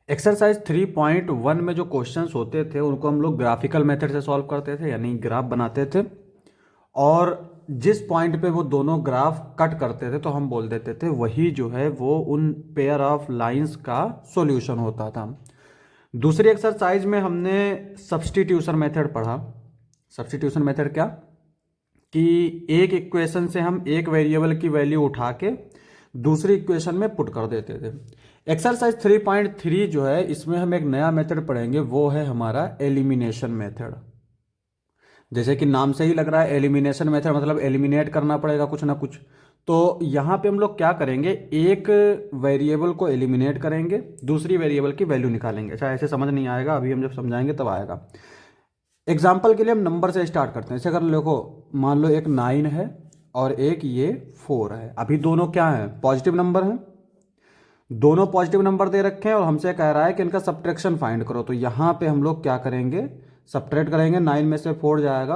Exercise 3.1 में जो questions होते थे उनको हम लोग ग्राफिकल मेथड से सॉल्व करते थे, यानी ग्राफ बनाते थे। और जिस पॉइंट पे वो दोनों ग्राफ कट करते थे तो हम बोल देते थे वही जो है वो उन पेयर ऑफ लाइंस का सॉल्यूशन होता था। दूसरी एक्सरसाइज में हमने सब्स्टिट्यूशन मेथड पढ़ा। सब्स्टिट्यूशन मेथड क्या कि एक इक्वेशन से हम एक वेरिएबल की वैल्यू उठा के दूसरी इक्वेशन में पुट कर देते थे। एक्सरसाइज 3.3 जो है इसमें हम एक नया मेथड पढ़ेंगे, वो है हमारा एलिमिनेशन मेथड। जैसे कि नाम से ही लग रहा है एलिमिनेशन मेथड, मतलब एलिमिनेट करना पड़ेगा कुछ ना कुछ। तो यहाँ पे हम लोग क्या करेंगे, एक वेरिएबल को एलिमिनेट करेंगे, दूसरी वेरिएबल की वैल्यू निकालेंगे। अच्छा, ऐसे समझ नहीं आएगा, अभी हम जब समझाएंगे तब आएगा। एग्जाम्पल के लिए हम नंबर से स्टार्ट करते हैं। जैसे अगर देखो, मान लो एक 9 है और एक ये 4 है। अभी दोनों क्या है, पॉजिटिव नंबर हैं, दोनों पॉजिटिव नंबर दे रखे हैं और हमसे कह रहा है कि इनका सब्ट्रैक्शन फाइंड करो। तो यहाँ पे हम लोग क्या करेंगे, सब्ट्रैक्ट करेंगे। 9 में से 4 जाएगा,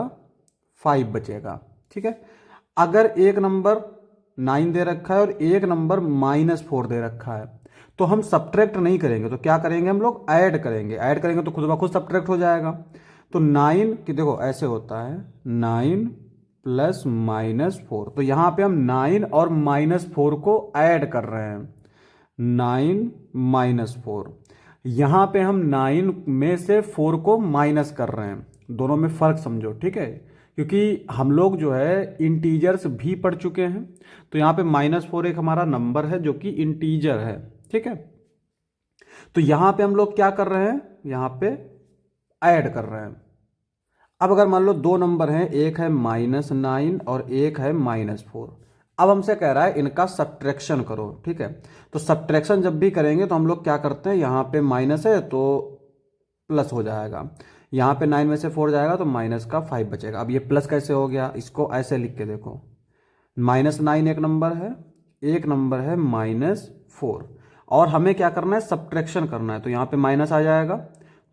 5 बचेगा। ठीक है। अगर एक नंबर 9 दे रखा है और एक नंबर -4 दे रखा है तो हम सब्ट्रैक्ट नहीं करेंगे, तो क्या करेंगे, हम लोग ऐड करेंगे। ऐड करेंगे तो खुद ब खुद सब्ट्रैक्ट हो जाएगा। तो 9 की देखो ऐसे होता है, 9 प्लस -4। तो यहाँ पे हम 9 और -4 को ऐड कर रहे हैं। 9 - 4, यहाँ पे हम 9 में से 4 को माइनस कर रहे हैं। दोनों में फर्क समझो, ठीक है। क्योंकि हम लोग जो है इंटीजर्स भी पढ़ चुके हैं, तो यहाँ पे -4 एक हमारा नंबर है जो कि इंटीजर है। ठीक है। तो यहाँ पे हम लोग क्या कर रहे हैं, यहाँ पे ऐड कर रहे हैं। अब अगर मान लो दो नंबर हैं, एक है -9 और एक है -4। अब हमसे कह रहा है इनका सब्ट्रैक्शन करो। ठीक है। तो सब्ट्रैक्शन जब भी करेंगे तो हम लोग क्या करते हैं, यहाँ पे माइनस है तो प्लस हो जाएगा। यहाँ पे 9 में से 4 जाएगा तो माइनस का 5 बचेगा। अब ये प्लस कैसे हो गया, इसको ऐसे लिख के देखो, -9 एक नंबर है, एक नंबर है -4, और हमें क्या करना है, सब्ट्रैक्शन करना है। तो यहाँ पे माइनस आ जाएगा,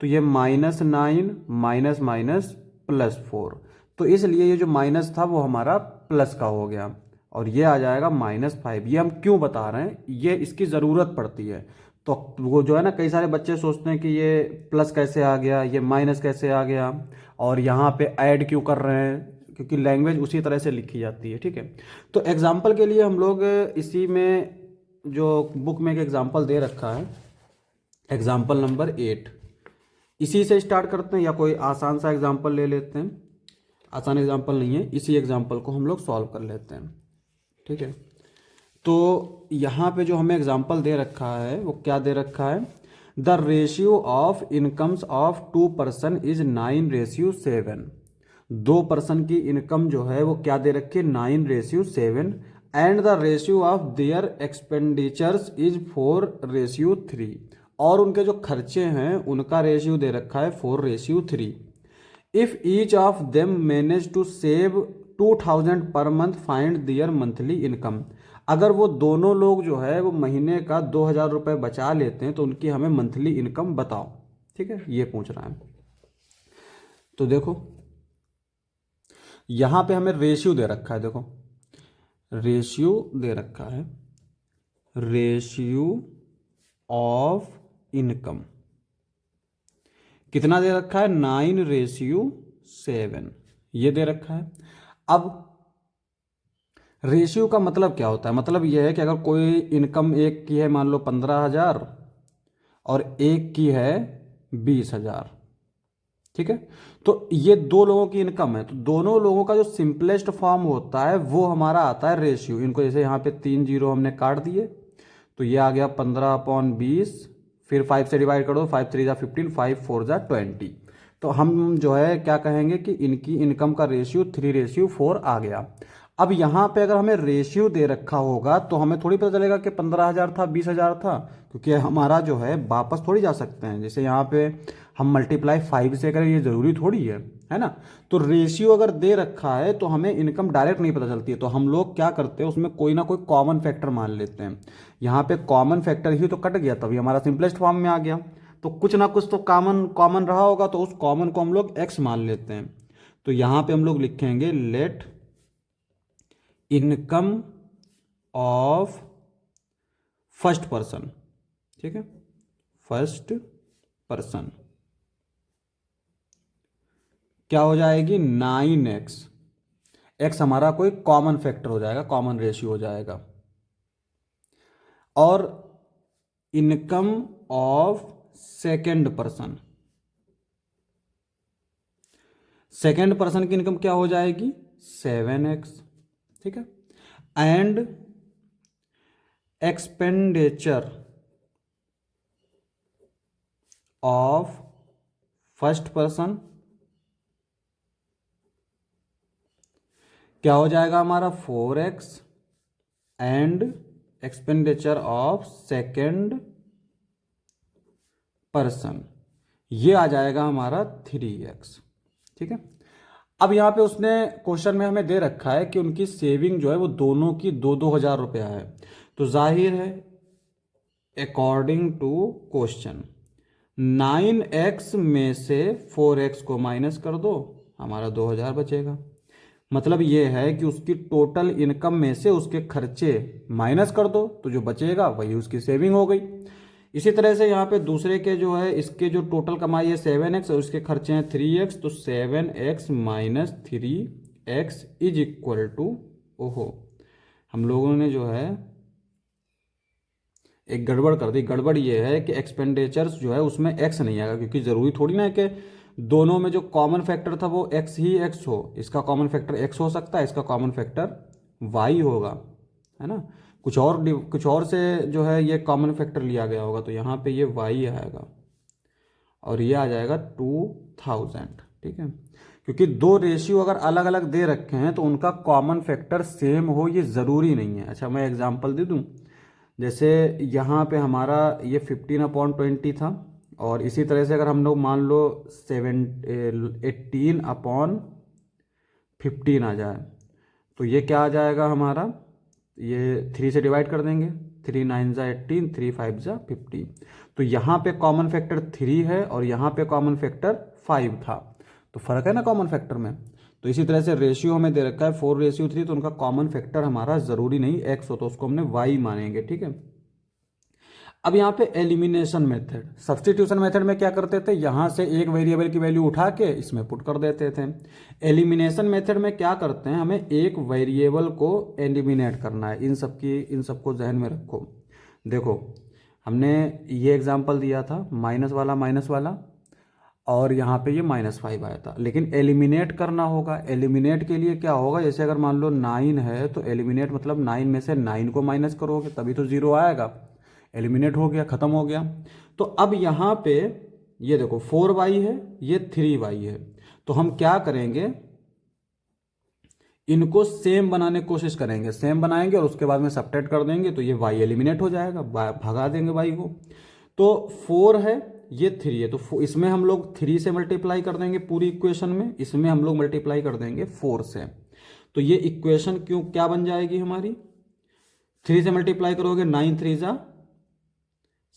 तो ये -9 माइनस माइनस +4। तो इसलिए ये जो माइनस था वो हमारा प्लस का हो गया, और ये आ जाएगा -5। ये हम क्यों बता रहे हैं, ये इसकी ज़रूरत पड़ती है। तो वो जो है ना, कई सारे बच्चे सोचते हैं कि ये प्लस कैसे आ गया, ये माइनस कैसे आ गया, और यहाँ पे ऐड क्यों कर रहे हैं, क्योंकि लैंग्वेज उसी तरह से लिखी जाती है। ठीक है। तो एग्जाम्पल के लिए हम लोग इसी में जो बुक में एक एग्जाम्पल दे रखा है, एग्जाम्पल नंबर 8, इसी से स्टार्ट करते हैं, या कोई आसान सा एग्जाम्पल ले लेते हैं। आसान एग्जाम्पल नहीं है, इसी एग्जाम्पल को हम लोग सॉल्व कर लेते हैं। ठीक है। तो यहाँ पे जो हमें एग्जाम्पल दे रखा है वो क्या दे रखा है, the ratio of incomes of 2 person is 9:7। 2 person की इनकम जो है वो क्या दे रखी है, 9:7, and the ratio of their expenditures is 4:3। और उनके जो खर्चे हैं उनका रेशियो दे रखा है 4:3। If each of them manage to save 2000 per month, find their monthly income. अगर वो दोनों लोग जो है वो महीने का 2000 रुपये बचा लेते हैं तो उनकी हमें मंथली इनकम बताओ। ठीक है, ये पूछ रहा है। तो देखो यहां पे हमें रेशियो दे रखा है, देखो रेशियो दे रखा है, रेशियो ऑफ इनकम कितना दे रखा है, 9:7 ये दे रखा है। अब रेशियो का मतलब क्या होता है, मतलब यह है कि अगर कोई इनकम एक की है मान लो 15,000 और एक की है 20,000। ठीक है। तो ये दो लोगों की इनकम है, तो दोनों लोगों का जो सिंपलेस्ट फॉर्म होता है वो हमारा आता है रेशियो। इनको जैसे यहाँ पे 3 जीरो हमने काट दिए, तो ये आ गया 15/20, फिर 5 से डिवाइड कर दो, 5 3 जा 15, 5 4 जा 20। तो हम जो है क्या कहेंगे कि इनकी इनकम का रेशियो 3:4 आ गया। अब यहाँ पे अगर हमें रेशियो दे रखा होगा तो हमें थोड़ी पता चलेगा कि 15,000 था 20,000 था, क्योंकि हमारा जो है वापस थोड़ी जा सकते हैं। जैसे यहाँ पे हम मल्टीप्लाई 5 से करें, ये जरूरी थोड़ी है ना। तो रेशियो अगर दे रखा है तो हमें इनकम डायरेक्ट नहीं पता चलती है, तो हम लोग क्या करते हैं, उसमें कोई ना कोई कॉमन फैक्टर मान लेते हैं। यहाँ पे कॉमन फैक्टर ही तो कट गया, तभी हमारा सिंपलेस्ट फॉर्म में आ गया। तो कुछ ना कुछ तो कॉमन कॉमन रहा होगा, तो उस कॉमन को हम लोग एक्स मान लेते हैं। तो यहाँ पे हम लोग लिखेंगे let income of first person. ठीक है, फर्स्ट पर्सन क्या हो जाएगी 9x। x हमारा कोई कॉमन फैक्टर हो जाएगा, कॉमन रेशियो हो जाएगा। और income of second person, second person की इनकम क्या हो जाएगी 7x। ठीक है। And expenditure of first person क्या हो जाएगा हमारा 4x। And expenditure of second person ये आ जाएगा हमारा 3x। ठीक है। अब यहाँ पे उसने क्वेश्चन में हमें दे रखा है कि उनकी सेविंग जो है वो दोनों की 2-2 हज़ार रुपया है। तो जाहिर है अकॉर्डिंग टू क्वेश्चन 9x में से 4x को माइनस कर दो, हमारा 2,000 बचेगा। मतलब ये है कि उसकी टोटल इनकम में से उसके खर्चे माइनस कर दो तो जो बचेगा वही उसकी सेविंग हो गई। इसी तरह से यहाँ पे दूसरे के जो है इसके जो टोटल कमाई है 7x और उसके खर्चे हैं 3x, तो 7x minus 3x is equal to, ओहो हम लोगों ने जो है एक गड़बड़ कर दी। गड़बड़ ये है कि एक्सपेंडिचर्स जो है उसमें x नहीं आएगा, क्योंकि ज़रूरी थोड़ी ना है कि दोनों में जो कॉमन फैक्टर था वो x ही x हो। इसका कॉमन फैक्टर x हो सकता है, इसका कॉमन फैक्टर y होगा, है ना। कुछ और से जो है ये कॉमन फैक्टर लिया गया होगा, तो यहाँ पे ये y आएगा और ये आ जाएगा 2000। ठीक है। क्योंकि दो रेशियो अगर अलग अलग दे रखे हैं तो उनका कॉमन फैक्टर सेम हो ये ज़रूरी नहीं है। अच्छा मैं एग्जांपल दे दूँ, जैसे यहाँ पे हमारा ये 15/20 था, और इसी तरह से अगर हम लोग मान लो 18/15 आ जाए तो ये क्या आ जाएगा हमारा, ये 3 से डिवाइड कर देंगे, 3 9 ज़ा 18, 3 5 ज़ा 15। तो यहाँ पे कॉमन फैक्टर 3 है और यहाँ पे कॉमन फैक्टर 5 था, तो फर्क है ना कॉमन फैक्टर में। तो इसी तरह से रेशियो हमें दे रखा है 4:3, तो उनका कॉमन फैक्टर हमारा ज़रूरी नहीं x हो, तो उसको हमने y मानेंगे। ठीक है। अब यहाँ पे एलिमिनेशन मेथड, सब्स्टिट्यूशन मेथड में क्या करते थे, यहाँ से एक वेरिएबल की वैल्यू उठा के इसमें पुट कर देते थे। एलिमिनेशन मेथड में क्या करते हैं, हमें एक वेरिएबल को एलिमिनेट करना है। इन सबको जहन में रखो। देखो हमने ये एग्जांपल दिया था माइनस वाला और यहाँ पे ये -5 आया था, लेकिन एलिमिनेट करना होगा। एलिमिनेट के लिए क्या होगा, जैसे अगर मान लो 9 है तो एलिमिनेट मतलब 9 में से 9 को माइनस करोगे तभी तो 0 आएगा। एलिमिनेट हो गया, खत्म हो गया। तो अब यहाँ पे ये देखो 4y है, ये 3y है, तो हम क्या करेंगे, इनको सेम बनाने की कोशिश करेंगे। सेम बनाएंगे और उसके बाद में सब्ट्रैक्ट कर देंगे तो ये y एलिमिनेट हो जाएगा, भगा देंगे y को। तो 4 है, ये 3 है, तो इसमें हम लोग 3 से मल्टीप्लाई कर देंगे पूरी इक्वेशन में, इसमें हम लोग मल्टीप्लाई कर देंगे 4 से। तो ये इक्वेशन क्या बन जाएगी हमारी, 3 से मल्टीप्लाई करोगे 9 3 ज़ा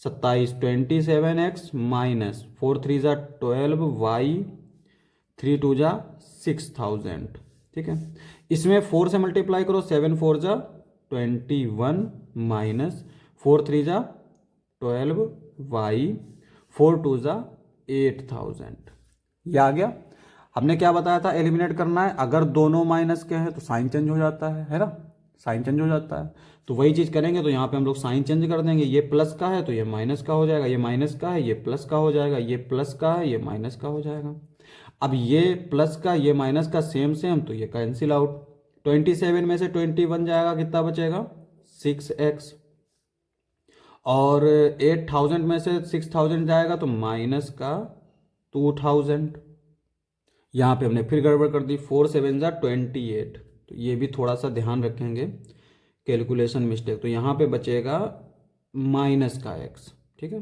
27, 27x माइनस 4 3 ज़ा 12y, 3 2 ज़ा 6000। ठीक है। इसमें 4 से मल्टीप्लाई करो 7 4 ज़ा 21 माइनस 4 3 ज़ा 12y, 4 2 ज़ा 8000। ये आ गया। हमने क्या बताया था, एलिमिनेट करना है। अगर दोनों माइनस के हैं तो साइन चेंज हो जाता है ना, साइन चेंज हो जाता है। तो वही चीज़ करेंगे, तो यहाँ पे हम लोग साइन चेंज कर देंगे। ये प्लस का है तो ये माइनस का हो जाएगा, ये माइनस का है ये प्लस का हो जाएगा, ये प्लस का है ये माइनस का हो जाएगा। अब ये प्लस का ये माइनस का सेम सेम, तो ये कैंसिल आउट। 27 में से 21 जाएगा, कितना बचेगा 6x। और 8000 में से 6000 जाएगा तो माइनस का 2000। यहाँ पे हमने फिर गड़बड़ कर दी, 4 7 ज़ा 28, तो ये भी थोड़ा सा ध्यान रखेंगे, कैलकुलेशन मिस्टेक। तो यहाँ पे बचेगा माइनस का x। ठीक है।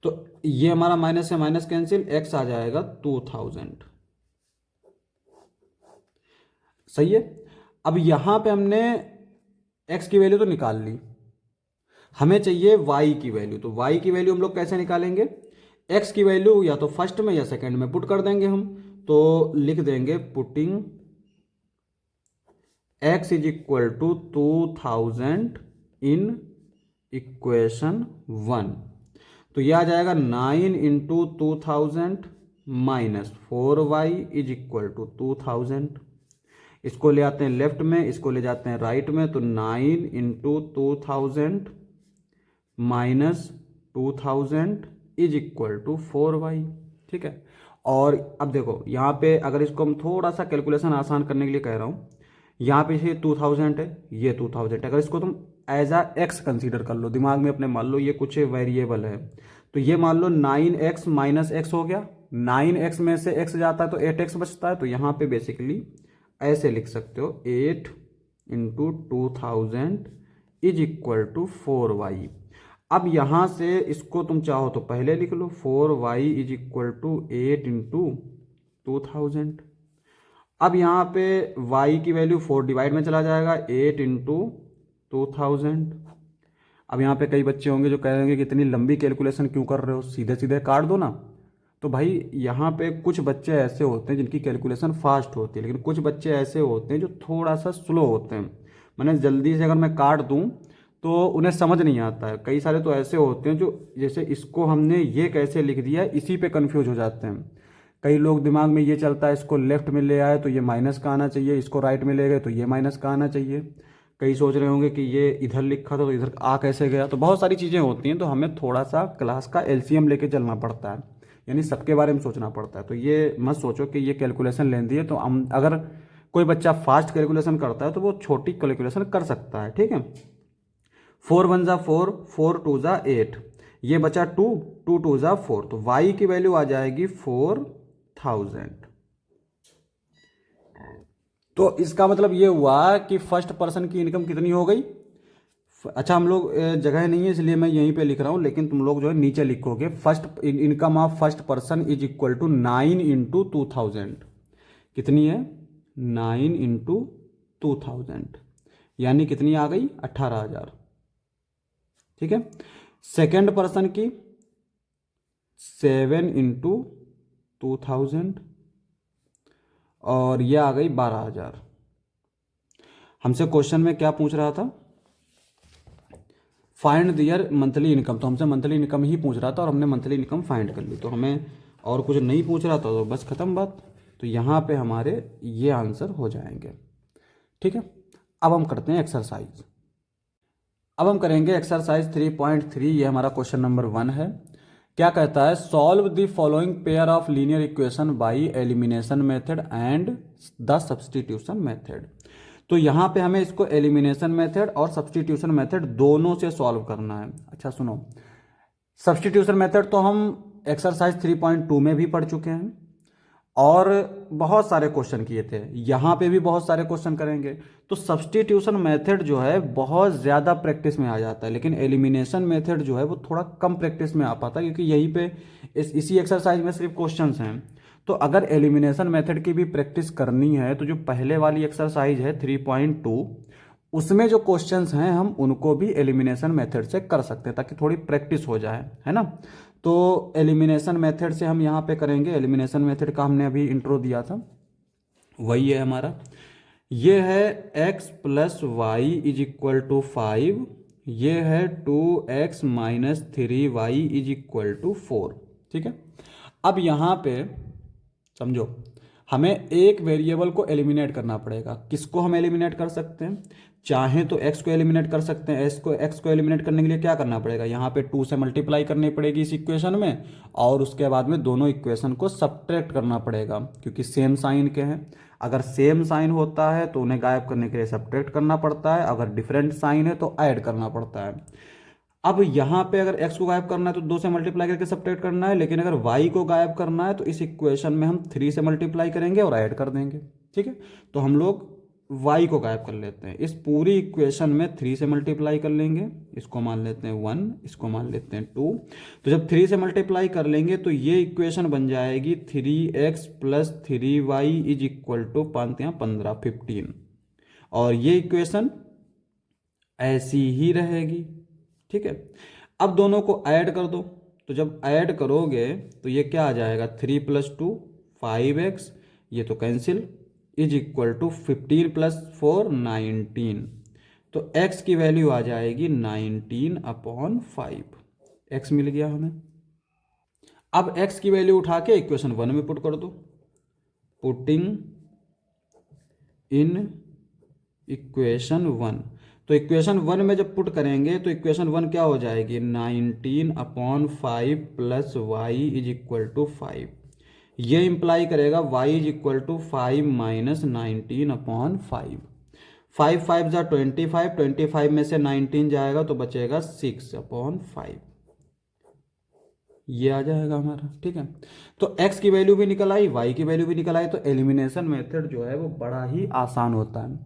तो ये हमारा माइनस से माइनस कैंसिल, x आ जाएगा 2000। सही है। अब यहाँ पे हमने x की वैल्यू तो निकाल ली, हमें चाहिए y की वैल्यू। तो y की वैल्यू हम लोग कैसे निकालेंगे, x की वैल्यू या तो फर्स्ट में या सेकंड में पुट कर देंगे हम। तो लिख देंगे putting x is equal to 2000 in equation 1। तो ये आ जाएगा 9 into 2000 minus 4y is equal to 2000। इसको ले आते हैं लेफ्ट में, इसको ले जाते हैं राइट में, तो 9 into 2000 minus 2000 is equal to 4y। ठीक है। और अब देखो यहाँ पे अगर इसको हम थोड़ा सा कैलकुलेशन आसान करने के लिए कह रहा हूँ, यहाँ पे ये 2000 है, ये 2000 है, अगर इसको तुम एज आ एक्स कंसीडर कर लो, दिमाग में अपने मान लो ये कुछ वेरिएबल है, तो ये मान लो 9x माइनस एक्स हो गया, 9x में से x जाता है तो 8x बचता है, तो यहाँ पे बेसिकली ऐसे लिख सकते हो 8 into 2000 is equal to 4y। अब यहाँ से इसको तुम चाहो तो पहले लिख लो, 4y is equal to 8 into 2000। अब यहाँ पे y की वैल्यू 4 डिवाइड में चला जाएगा, 8 इंटू 2000। अब यहाँ पे कई बच्चे होंगे जो कहेंगे कि इतनी लंबी कैलकुलेशन क्यों कर रहे हो, सीधे सीधे काट दो ना। तो भाई यहाँ पे कुछ बच्चे ऐसे होते हैं जिनकी कैलकुलेशन फास्ट होती है, लेकिन कुछ बच्चे ऐसे होते हैं जो थोड़ा सा स्लो होते हैं, मैंने जल्दी से अगर मैं काट दूँ तो उन्हें समझ नहीं आता है। कई सारे तो ऐसे होते हैं जो जैसे इसको हमने ये कैसे लिख दिया इसी पे कंफ्यूज हो जाते हैं। कई लोग दिमाग में ये चलता है इसको लेफ्ट में ले आए तो ये माइनस का आना चाहिए, इसको राइट में ले गए तो ये माइनस का आना चाहिए। कई सोच रहे होंगे कि ये इधर लिखा था तो इधर आ कैसे गया। तो बहुत सारी चीज़ें होती हैं, तो हमें थोड़ा सा क्लास का एलसीएम लेके चलना पड़ता है, यानी सबके बारे में सोचना पड़ता है। तो ये मत सोचो कि ये कैलकुलेशन लेंदी है, तो हम अगर कोई बच्चा फास्ट कैलकुलेशन करता है तो वो छोटी कैलकुलेशन कर सकता है। ठीक है। 4 1 जा 4, 4 2 जा 8, ये बचा 2, 2 2 जा 4, तो y की वैल्यू आ जाएगी 4000। तो इसका मतलब ये हुआ कि फर्स्ट पर्सन की इनकम कितनी हो गई। अच्छा, हम लोग जगह नहीं है इसलिए मैं यहीं पे लिख रहा हूँ, लेकिन तुम लोग जो है नीचे लिखोगे first income of first person is equal to 9 into 2000। कितनी है? 9 इंटू 2000, यानी कितनी आ गई? 18,000। ठीक है। सेकेंड पर्सन की 7 इंटू 2000 और ये आ गई 12,000। हमसे क्वेश्चन में क्या पूछ रहा था? फाइंड दियर मंथली इनकम, तो हमसे मंथली इनकम ही पूछ रहा था और हमने मंथली इनकम फाइंड कर ली, तो हमें और कुछ नहीं पूछ रहा था, तो बस खत्म बात। तो यहाँ पे हमारे ये आंसर हो जाएंगे। ठीक है। अब हम करते हैं एक्सरसाइज। अब हम करेंगे एक्सरसाइज 3.3। ये हमारा क्वेश्चन नंबर 1 है। क्या कहता है? Solve the following pair of linear equation by elimination method and the substitution method. तो यहाँ पे हमें इसको एलिमिनेशन मेथड और सब्सटीट्यूशन मेथड दोनों से सॉल्व करना है। अच्छा सुनो, सब्सटीट्यूशन मेथड तो हम एक्सरसाइज 3.2 में भी पढ़ चुके हैं और बहुत सारे क्वेश्चन किए थे, यहाँ पे भी बहुत सारे क्वेश्चन करेंगे। तो सब्सटीट्यूशन मेथड जो है बहुत ज़्यादा प्रैक्टिस में आ जाता है, लेकिन एलिमिनेशन मेथड जो है वो थोड़ा कम प्रैक्टिस में आ पाता है, क्योंकि यहीं पे इसी एक्सरसाइज में सिर्फ क्वेश्चंस हैं। तो अगर एलिमिनेशन मेथड की भी प्रैक्टिस करनी है तो जो पहले वाली एक्सरसाइज है 3.2, उसमें जो क्वेश्चंस हैं हम उनको भी एलिमिनेशन मेथड से कर सकते हैं, ताकि थोड़ी प्रैक्टिस हो जाए, है ना। तो एलिमिनेशन मेथड से हम यहाँ पे करेंगे। एलिमिनेशन मेथड का हमने अभी इंट्रो दिया था, वही है हमारा। ये है x plus y is equal to 5, ये है 2x minus 3y is equal to 4। ठीक है। अब यहाँ पे समझो, हमें एक वेरिएबल को एलिमिनेट करना पड़ेगा। किसको हम एलिमिनेट कर सकते हैं? चाहे तो x को एलिमिनेट कर सकते हैं। x को एलिमिनेट करने के लिए क्या करना पड़ेगा? यहाँ पे 2 से मल्टीप्लाई करनी पड़ेगी इस इक्वेशन में, और उसके बाद में दोनों इक्वेशन को सब्ट्रैक्ट करना पड़ेगा, क्योंकि सेम साइन के हैं। अगर सेम साइन होता है तो उन्हें गायब करने के लिए सब्ट्रैक्ट करना पड़ता है, अगर डिफरेंट साइन है तो ऐड करना पड़ता है। अब यहाँ पे अगर x को गायब करना है तो 2 से मल्टीप्लाई करके सब्ट्रैक्ट करना है, लेकिन अगर y को गायब करना है तो इस इक्वेशन में हम 3 से मल्टीप्लाई करेंगे और ऐड कर देंगे। ठीक है। तो हम लोग y को गायब कर लेते हैं। इस पूरी इक्वेशन में 3 से मल्टीप्लाई कर लेंगे, इसको मान लेते हैं 1, इसको मान लेते हैं 2। तो जब 3 से मल्टीप्लाई कर लेंगे तो ये इक्वेशन बन जाएगी 3x plus 3y is equal to 15 15, और ये इक्वेशन ऐसी ही रहेगी। ठीक है। अब दोनों को ऐड कर दो, तो जब ऐड करोगे तो ये क्या आ जाएगा? 3 प्लस 2 5x, ये तो cancel, is equal to 15 plus 4 19। तो x की वैल्यू आ जाएगी 19/5। x मिल गया हमें। अब x की वैल्यू उठा के इक्वेशन 1 में पुट कर दो, पुटिंग इन इक्वेशन 1। तो इक्वेशन 1 में जब पुट करेंगे तो इक्वेशन 1 क्या हो जाएगी, 19/5 plus y is equal to 5। ये इंप्लाई करेगा y is equal to 5 minus 19/5। 5 5 जा 25, 25 में से 19 जाएगा तो बचेगा 6/5। ये आ जाएगा हमारा, ठीक है। तो x की वैल्यू भी निकल आई, y की वैल्यू भी निकल आई। तो एलिमिनेशन मेथड जो है वो बड़ा ही आसान होता है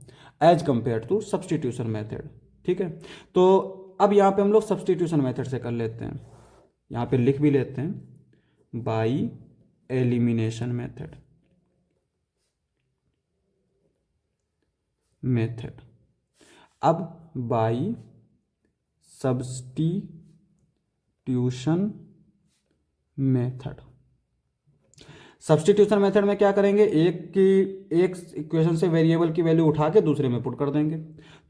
as compare to substitution method, ठीक है। तो अब यहाँ पे हम लोग सब्सटीट्यूशन मेथड से कर लेते हैं, यहाँ पे लिख भी लेते हैं बाई एलिमिनेशन मेथड। अब बाई सब्सटीट्यूशन मेथड में क्या करेंगे, एक इक्वेशन से वेरिएबल की वैल्यू उठा के दूसरे में पुट कर देंगे।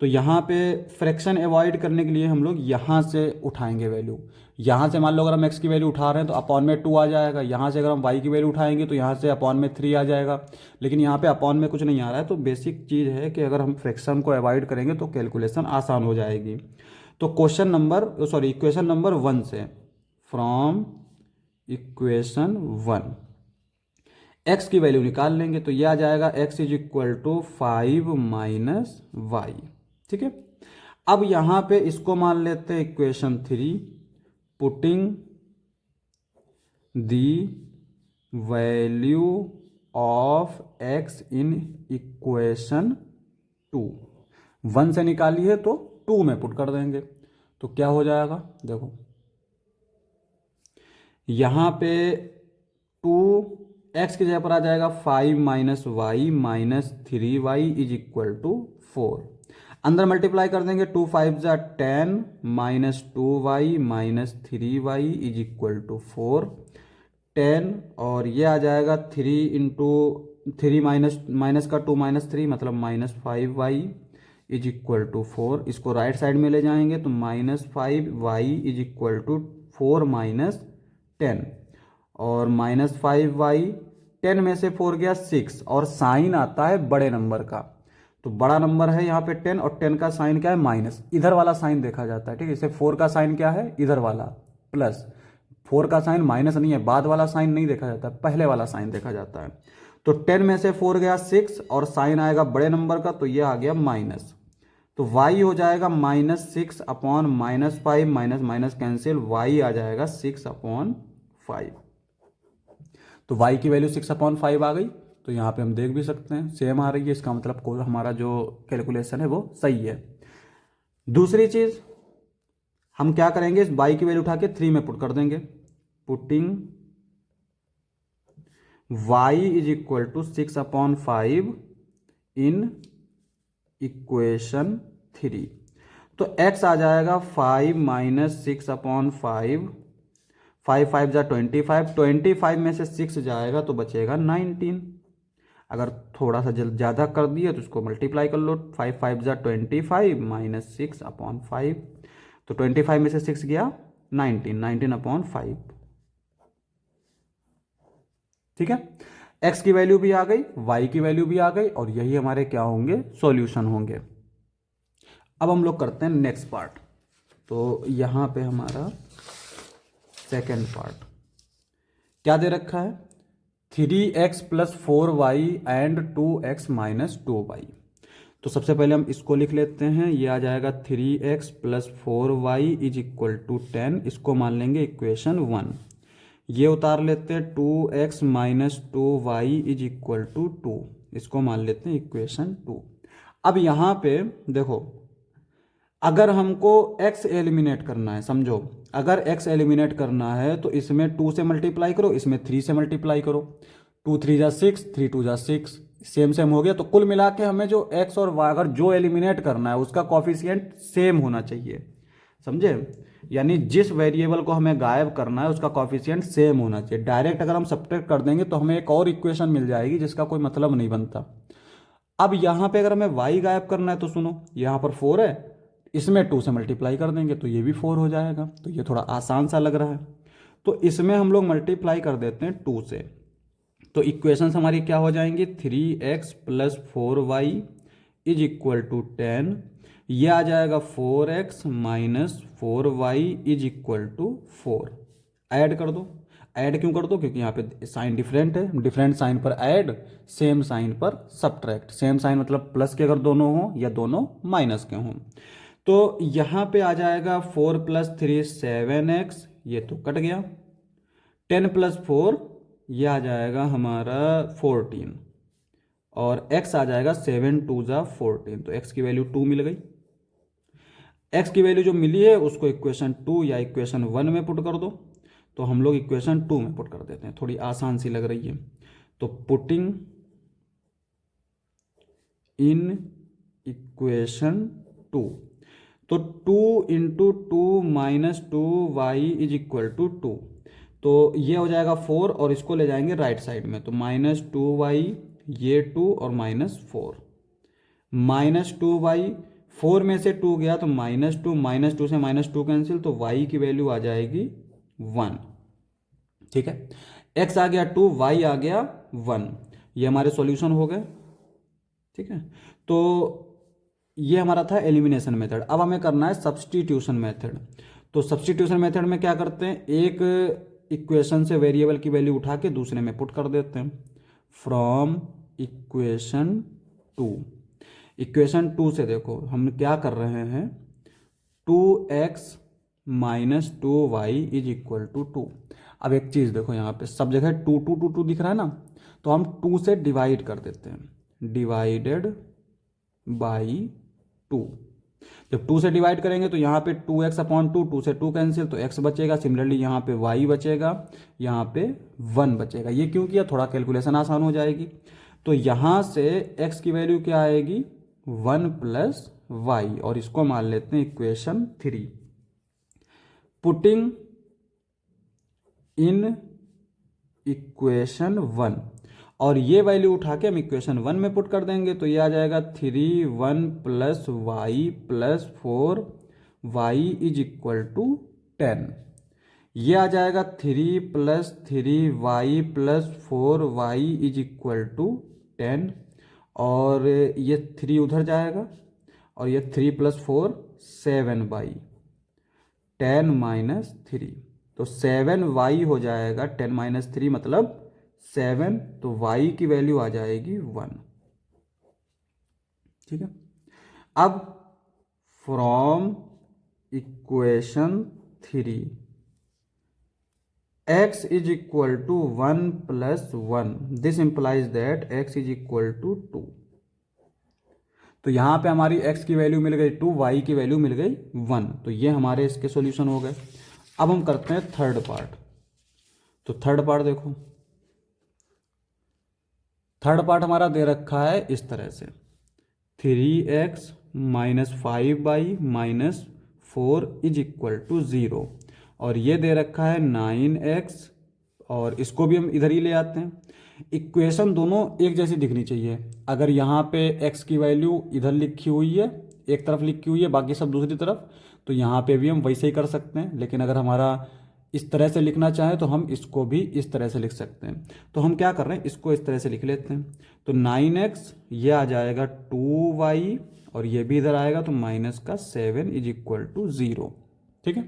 तो यहाँ पे फ्रैक्शन अवॉइड करने के लिए हम लोग यहाँ से उठाएंगे वैल्यू। यहाँ से मान लो अगर हम x की वैल्यू उठा रहे हैं तो अपॉन में 2 आ जाएगा, यहाँ से अगर हम y की वैल्यू उठाएंगे तो यहाँ से अपॉन में 3 आ जाएगा। लेकिन यहाँ पे अपॉन में कुछ नहीं आ रहा है। तो बेसिक चीज़ है कि अगर हम फ्रैक्शन को अवॉइड करेंगे तो कैलकुलेशन आसान हो जाएगी। तो इक्वेशन नंबर 1 से, फ्रॉम इक्वेशन 1 x की वैल्यू निकाल लेंगे तो यह आ जाएगा x is equal to 5 minus y, ठीक है। अब यहाँ पे इसको मान लेते हैं equation 3, putting the value of x in equation 2। 1 से निकाली है तो 2 में पुट कर देंगे। तो क्या हो जाएगा, देखो यहाँ पे 2x की जगह पर आ जाएगा 5 minus y minus 3y is equal to 4। अंदर मल्टीप्लाई कर देंगे, 2 5 जा 10 minus 2y minus 3y is equal to 4। 10 और ये आ जाएगा 3 इंटू 3 माइनस का 2 माइनस 3 मतलब minus 5y is equal to 4। इसको राइट साइड में ले जाएंगे तो minus 5y is equal to 4 minus 10 और माइनस 5y, 10 में से 4 गया 6 और साइन आता है बड़े नंबर का। तो बड़ा नंबर है यहाँ पे 10 और 10 का साइन क्या है, माइनस। इधर वाला साइन देखा जाता है, ठीक है। इसे 4 का साइन क्या है, इधर वाला प्लस। 4 का साइन माइनस नहीं है, बाद वाला साइन नहीं देखा जाता, पहले वाला साइन देखा जाता है। तो 10 में से 4 गया 6 और साइन आएगा बड़े नंबर का तो ये आ गया माइनस। तो y हो जाएगा -6 upon -5, minus minus cancel, y आ जाएगा 6/5। तो y की वैल्यू 6/5 आ गई। तो यहाँ पे हम देख भी सकते हैं सेम आ रही है, इसका मतलब कोई हमारा जो कैलकुलेशन है वो सही है। दूसरी चीज हम क्या करेंगे, इस y की वैल्यू उठा के 3 में पुट कर देंगे, putting y is equal to 6/5 in equation 3। तो x आ जाएगा 5 माइनस 6/5, 5 5 जा 25, 25 में से 6 जाएगा तो बचेगा 19। अगर थोड़ा सा ज़्यादा कर दिए तो इसको मल्टीप्लाई कर लो, 5 5 जा 25 माइनस 6/5। तो 25 में से 6 गया 19/5, ठीक है। x की वैल्यू भी आ गई, y की वैल्यू भी आ गई और यही हमारे क्या होंगे, सॉल्यूशन होंगे। अब हम लोग करते हैं नेक्स्ट पार्ट। तो यहाँ पे हमारा सेकेंड पार्ट क्या दे रखा है, 3x plus 4y and 2x minus 2y। तो सबसे पहले हम इसको लिख लेते हैं, ये आ जाएगा 3x plus 4y is equal to 10। इसको मान लेंगे इक्वेशन 1। ये उतार लेते हैं 2x minus 2y is equal to 2। इसको मान लेते हैं इक्वेशन 2। अब यहाँ पे देखो, अगर हमको x एलिमिनेट करना है, समझो अगर x एलिमिनेट करना है तो इसमें 2 से मल्टीप्लाई करो, इसमें 3 से मल्टीप्लाई करो। 2 3 जा 6, 3 2 जा 6, सेम सेम हो गया। तो कुल मिला के हमें जो x और y अगर जो एलिमिनेट करना है उसका कॉफिशिएंट सेम होना चाहिए, समझे। यानी जिस वेरिएबल को हमें गायब करना है उसका कॉफिशिएंट सेम होना चाहिए। डायरेक्ट अगर हम सब्ट्रैक्ट कर देंगे तो हमें एक और इक्वेशन मिल जाएगी जिसका कोई मतलब नहीं बनता। अब यहाँ पे अगर हमें y गायब करना है तो सुनो, यहाँ पर 4 है, इसमें 2 से मल्टीप्लाई कर देंगे तो ये भी 4 हो जाएगा। तो ये थोड़ा आसान सा लग रहा है। तो इसमें हम लोग मल्टीप्लाई कर देते हैं 2 से। तो इक्वेशंस हमारी क्या हो जाएंगी, 3x plus 4y is equal to 10। ये आ जाएगा 4x minus 4y is equal to 4। Add कर दो। ऐड क्यों कर दो, क्योंकि यहाँ पे साइन डिफरेंट है, डिफरेंट साइन पर ऐड, सेम साइन पर सब्ट्रैक्ट। सेम साइन मतलब प्लस के अगर दोनों हो या दोनों माइनस के हों। तो यहाँ पे आ जाएगा 4 प्लस 3 7x, ये तो कट गया। 10 प्लस 4 ये आ जाएगा हमारा 14, और x आ जाएगा 7 2 ज़ा 14, तो x की वैल्यू 2 मिल गई। x की वैल्यू जो मिली है उसको इक्वेशन 2 या इक्वेशन 1 में पुट कर दो। तो हम लोग इक्वेशन 2 में पुट कर देते हैं, थोड़ी आसान सी लग रही है। तो पुटिंग इन इक्वेशन 2, तो 2 into 2 minus 2y is equal to 2। तो ये हो जाएगा 4, और इसको ले जाएंगे राइट साइड में, तो माइनस 2y, ये 2 और माइनस 4, माइनस 2y, 4 में से 2 गया तो माइनस 2, माइनस 2 से माइनस 2 कैंसिल, तो y की वैल्यू आ जाएगी 1। ठीक है, x आ गया 2, y आ गया 1। ये हमारे सॉल्यूशन हो गए। ठीक है, तो ये हमारा था एलिमिनेशन मेथड। अब हमें करना है सब्स्टिट्यूशन मेथड। तो सब्स्टिट्यूशन मेथड में क्या करते हैं, एक इक्वेशन से वेरिएबल की वैल्यू उठा के दूसरे में पुट कर देते हैं। फ्रॉम इक्वेशन 2, इक्वेशन 2 से देखो हम क्या कर रहे हैं, 2x minus 2y is equal to 2। अब एक चीज़ देखो, यहाँ पे सब जगह 2 2 2 2 दिख रहा है ना, तो हम 2 से डिवाइड कर देते हैं, डिवाइडेड बाई 2। जब 2 से डिवाइड करेंगे तो यहाँ पे 2x अपॉन 2, 2 से 2 कैंसिल, तो x बचेगा। सिमिलरली यहाँ पे y बचेगा, यहाँ पे 1 बचेगा। ये क्यों किया, थोड़ा कैलकुलेशन आसान हो जाएगी। तो यहाँ से x की वैल्यू क्या आएगी, 1 प्लस y, और इसको मान लेते हैं इक्वेशन 3। पुटिंग इन इक्वेशन 1, और ये वैल्यू उठा के हम इक्वेशन 1 में पुट कर देंगे, तो ये आ जाएगा 3 1 plus y plus 4 y is equal to 10। ये आ जाएगा 3 plus 3 y plus 4 y is equal to 10, और ये 3 उधर जाएगा, और ये 3 प्लस 4 7 वाई, 10 माइनस 3, तो 7 वाई हो जाएगा। 10 माइनस 3 मतलब 7, तो y की वैल्यू आ जाएगी 1। ठीक है, अब from equation 3 x is equal to 1 plus 1, this implies that x is equal to 2। तो यहां पे हमारी x की वैल्यू मिल गई 2, y की वैल्यू मिल गई 1, तो ये हमारे इसके सॉल्यूशन हो गए। अब हम करते हैं थर्ड पार्ट। तो थर्ड पार्ट देखो, थर्ड पार्ट हमारा दे रखा है इस तरह से, 3x minus 5y minus 4 is equal to 0, और ये दे रखा है 9x, और इसको भी हम इधर ही ले आते हैं। इक्वेशन दोनों एक जैसी दिखनी चाहिए। अगर यहाँ पे x की वैल्यू इधर लिखी हुई है, एक तरफ लिखी हुई है, बाकी सब दूसरी तरफ, तो यहाँ पे भी हम वैसे ही कर सकते हैं। लेकिन अगर हमारा इस तरह से लिखना चाहें तो हम इसको भी इस तरह से लिख सकते हैं। तो हम क्या कर रहे हैं, इसको इस तरह से लिख लेते हैं। तो 9x ये आ जाएगा 2y, और ये भी इधर आएगा, तो माइनस का 7 इज इक्वल टू 0। ठीक है,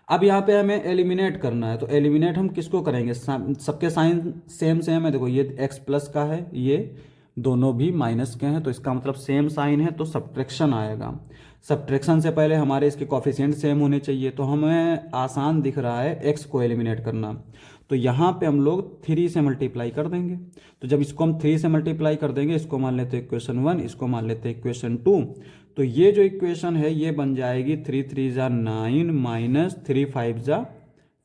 अब यहाँ पे हमें एलिमिनेट करना है। तो एलिमिनेट हम किसको करेंगे, सबके साइन सेम सेम है। देखो ये x प्लस का है, ये दोनों भी माइनस के हैं, तो इसका मतलब सेम साइन है, तो सब्ट्रैक्शन आएगा। सब्ट्रैक्शन से पहले हमारे इसके कॉफिशिएंट सेम होने चाहिए, तो हमें आसान दिख रहा है x को एलिमिनेट करना। तो यहाँ पे हम लोग 3 से मल्टीप्लाई कर देंगे। तो जब इसको हम 3 से मल्टीप्लाई कर देंगे, इसको मान लेते हैं इक्वेशन 1, इसको मान लेते हैं इक्वेशन 2, तो ये जो इक्वेशन है ये बन जाएगी 3 3 ज़ा 9 माइनस 3 5 ज़ा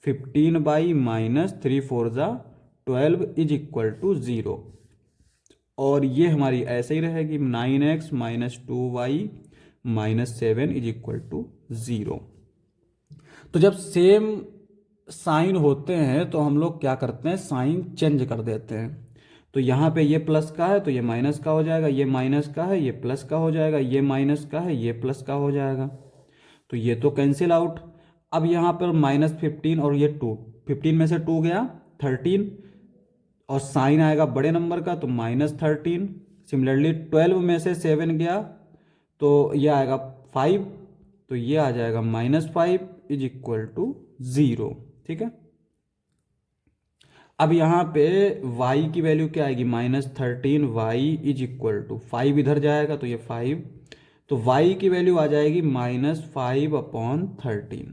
15 बाई माइनस 3 4 ज़ा 12 इज इक्वल टू 0, और ये हमारी ऐसे ही रहेगी 9x minus 2y minus 7 is equal to 0। तो जब सेम साइन होते हैं तो हम लोग क्या करते हैं, साइन चेंज कर देते हैं। तो यहाँ पे ये प्लस का है तो ये माइनस का हो जाएगा, ये माइनस का है ये प्लस का हो जाएगा, ये माइनस का है ये प्लस का हो जाएगा, तो ये तो कैंसिल आउट। अब यहाँ पर -15 और ये 2, 15 में से 2 गया 13, और साइन आएगा बड़े नंबर का तो -13। सिमिलरली 12 में से 7 गया तो ये आएगा 5, तो ये आ जाएगा -5 इज इक्वल टू 0। ठीक है, अब यहाँ पे y की वैल्यू क्या आएगी, -13 y इज इक्वल टू 5, इधर जाएगा तो ये 5, तो y की वैल्यू आ जाएगी -5/13।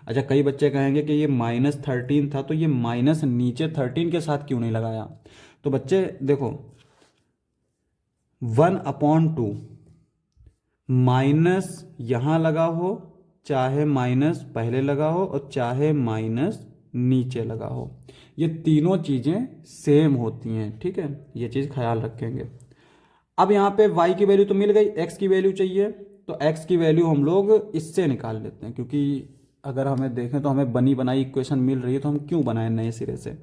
अच्छा, कई बच्चे कहेंगे कि ये -13 था तो ये माइनस नीचे 13 के साथ क्यों नहीं लगाया। तो बच्चे देखो, 1/2 माइनस यहाँ लगा हो, चाहे माइनस पहले लगा हो और चाहे माइनस नीचे लगा हो, ये तीनों चीज़ें सेम होती हैं। ठीक है, ये चीज़ ख्याल रखेंगे। अब यहाँ पे y की वैल्यू तो मिल गई, x की वैल्यू चाहिए, तो x की वैल्यू हम लोग इससे निकाल लेते हैं, क्योंकि अगर हमें देखें तो हमें बनी बनाई इक्वेशन मिल रही है तो हम क्यों बनाए नए सिरे से।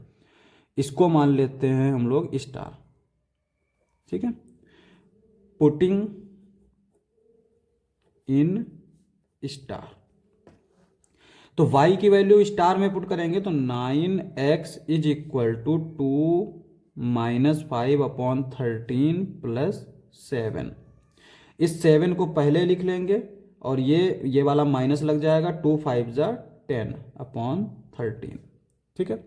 इसको मान लेते हैं हम लोग स्टार। ठीक है, पुटिंग इन स्टार, तो y की वैल्यू स्टार में पुट करेंगे तो 9x is equal to 2 -5/13 plus 7। इस 7 को पहले लिख लेंगे और ये वाला माइनस लग जाएगा, 2 5 जा 10/13। ठीक है,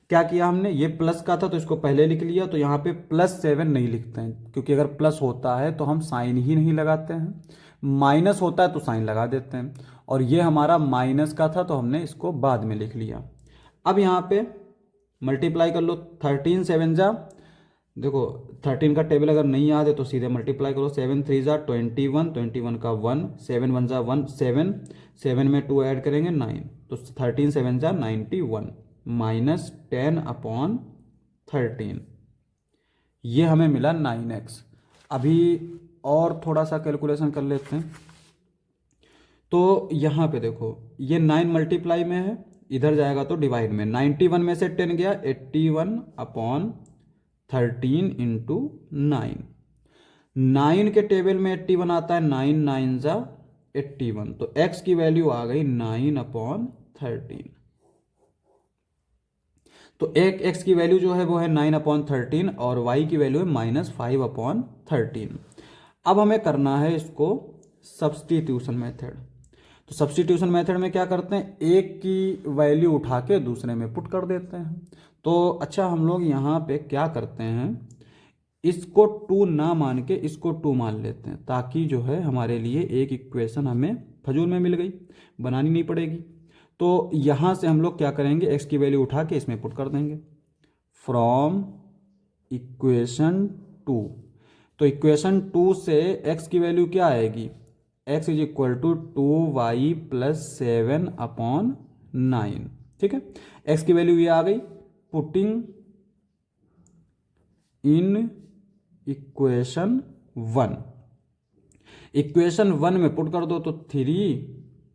क्या किया हमने, ये प्लस का था तो इसको पहले लिख लिया, तो यहाँ पे +7 नहीं लिखते हैं, क्योंकि अगर प्लस होता है तो हम साइन ही नहीं लगाते हैं, माइनस होता है तो साइन लगा देते हैं, और ये हमारा माइनस का था तो हमने इसको बाद में लिख लिया। अब यहाँ पे मल्टीप्लाई कर लो, 13 7 जा, देखो 13 का टेबल अगर नहीं याद है तो सीधे मल्टीप्लाई करो, 7 3 जा 21, 21 का 1, 7 1 जा 1 7, 7 में 2 ऐड करेंगे 9, तो 13 7 जा 91 -10/13, ये हमें मिला 9x। अभी और थोड़ा सा कैलकुलेशन कर लेते हैं। तो यहाँ पे देखो ये 9 मल्टीप्लाई में है, इधर जाएगा तो डिवाइड में, 91 में से 10 गया, 81/13 इंटू 9, 9 के टेबल में 81 आता है, 9 9 जा 81, तो x की वैल्यू आ गई 9/13। तो एक x की वैल्यू जो है वो है 9/13 और y की वैल्यू है -5/13। अब हमें करना है इसको सब्स्टिट्यूशन मेथड। तो सब्स्टिट्यूशन मेथड में क्या करते हैं, एक की वैल्यू उठा के दूसरे में पुट कर देते हैं। तो अच्छा, हम लोग यहाँ पे क्या करते हैं, इसको 2 ना मान के इसको 2 मान लेते हैं, ताकि जो है हमारे लिए एक इक्वेशन हमें फजूल में मिल गई, बनानी नहीं पड़ेगी। तो यहाँ से हम लोग क्या करेंगे, x की वैल्यू उठा के इसमें पुट कर देंगे, फ्रॉम इक्वेशन 2। तो इक्वेशन 2 से x की वैल्यू क्या आएगी, x is equal to 2y + 7/9। ठीक है, x की वैल्यू ये आ गई, पुटिंग इन इक्वेशन 1, इक्वेशन 1 में पुट कर दो तो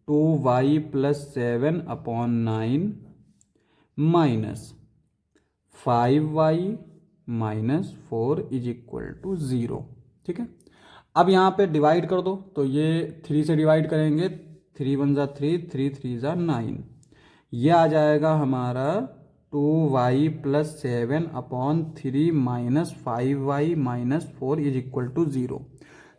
2y + 7/9 -5y - 4 is equal to 0। ठीक है, अब यहाँ पे डिवाइड कर दो, तो ये 3 से डिवाइड करेंगे, 3 1 जा 3, 3 3 जा 9, ये आ जाएगा हमारा 2y + 7/3 -5y - 4 is equal to 0।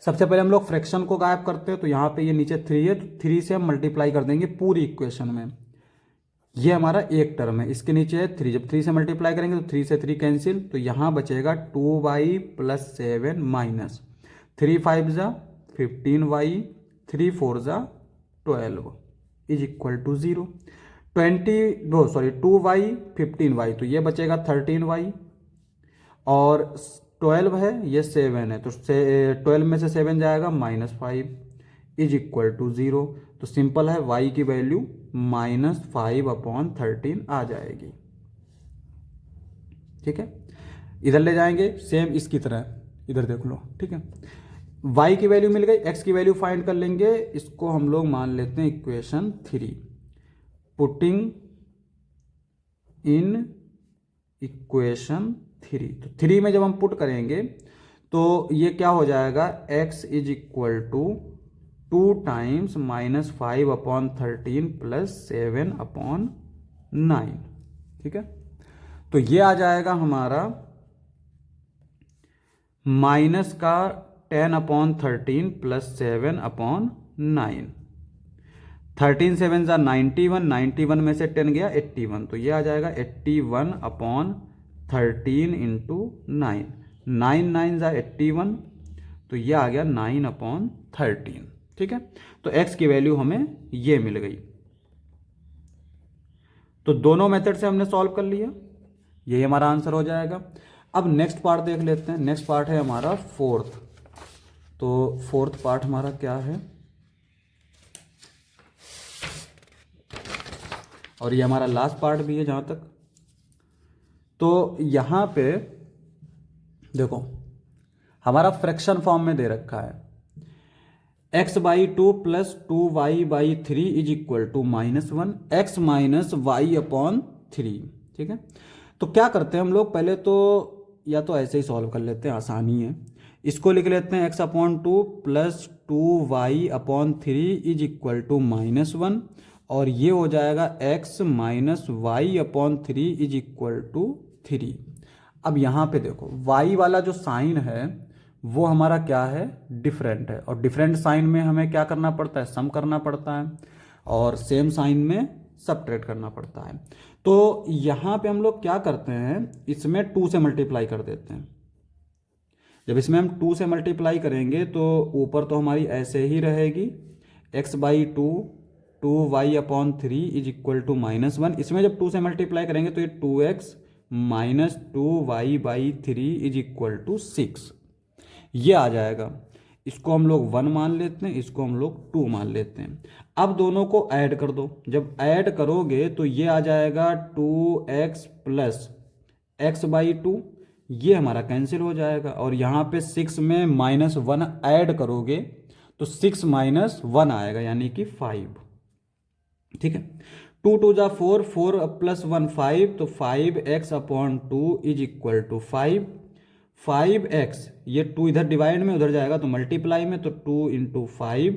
सबसे पहले हम लोग फ्रैक्शन को गायब करते हैं, तो यहाँ पे ये नीचे 3 है, तो 3 से हम मल्टीप्लाई कर देंगे पूरी इक्वेशन में, ये हमारा एक टर्म है, इसके नीचे है 3, जब 3 से मल्टीप्लाई करेंगे तो 3 से 3 कैंसिल, तो यहाँ बचेगा 2y + 7 -3 5 जा 15y, 3 4 जा 12 is equal to 0। 2y 15y, तो ये बचेगा 13y, और 12 है, ये 7 है, तो 12 में से 7 जाएगा -5 इज इक्वल टू 0। तो सिंपल है, y की वैल्यू -5/13 आ जाएगी। ठीक है, इधर ले जाएंगे सेम इसकी तरह, इधर देख लो। ठीक है, y की वैल्यू मिल गई, x की वैल्यू फाइंड कर लेंगे, इसको हम लोग मान लेते हैं इक्वेशन 3, पुटिंग इन इक्वेशन 3। तो 3 में जब हम पुट करेंगे तो ये क्या हो जाएगा, x is equal to 2 times -5/13 plus 7/9। ठीक है, तो ये आ जाएगा हमारा माइनस का 10/13 प्लस 7/9। 13 7 91, 91 में से 10 गया 81, तो ये आ जाएगा 81/13 इंटू 9, 9 9 81, तो ये आ गया 9/13। ठीक है, तो x की वैल्यू हमें ये मिल गई। तो दोनों मेथड से हमने सॉल्व कर लिया, यही हमारा आंसर हो जाएगा। अब नेक्स्ट पार्ट देख लेते हैं। नेक्स्ट पार्ट है हमारा फोर्थ। तो फोर्थ पार्ट हमारा क्या है, और ये हमारा लास्ट पार्ट भी है जहां तक। तो यहां पे देखो हमारा फ्रैक्शन फॉर्म में दे रखा है x/2 plus 2y/3 is equal to -1 x minus y/3। ठीक है, तो क्या करते हैं हम लोग, पहले तो या तो ऐसे ही सॉल्व कर लेते हैं, आसानी है। इसको लिख लेते हैं x/2 plus 2y/3 is equal to -1, और ये हो जाएगा x minus y/3 is equal to 3। अब यहाँ पे देखो y वाला जो साइन है वो हमारा क्या है, डिफरेंट है, और डिफरेंट साइन में हमें क्या करना पड़ता है, सम करना पड़ता है, और सेम साइन में सबट्रैक्ट करना पड़ता है। तो यहाँ पे हम लोग क्या करते हैं, इसमें 2 से मल्टीप्लाई कर देते हैं। जब इसमें हम 2 से मल्टीप्लाई करेंगे तो ऊपर तो हमारी ऐसे ही रहेगी x/2 2y/3 is equal to -1। इसमें जब 2 से मल्टीप्लाई करेंगे तो ये 2x minus 2y/3 is equal to 6, ये आ जाएगा। इसको हम लोग 1 मान लेते हैं, इसको हम लोग 2 मान लेते हैं। अब दोनों को ऐड कर दो, जब ऐड करोगे तो ये आ जाएगा 2x प्लस x/2, ये हमारा कैंसिल हो जाएगा, और यहाँ पे 6 में -1 ऐड करोगे तो 6 माइनस 1 आएगा, यानी कि 5। ठीक है, 2 2 जा 4, 4 प्लस 1 5, तो 5x/2 is equal to 5। 5x, ये 2 इधर डिवाइड में उधर जाएगा तो मल्टीप्लाई में, तो 2 इंटू 5,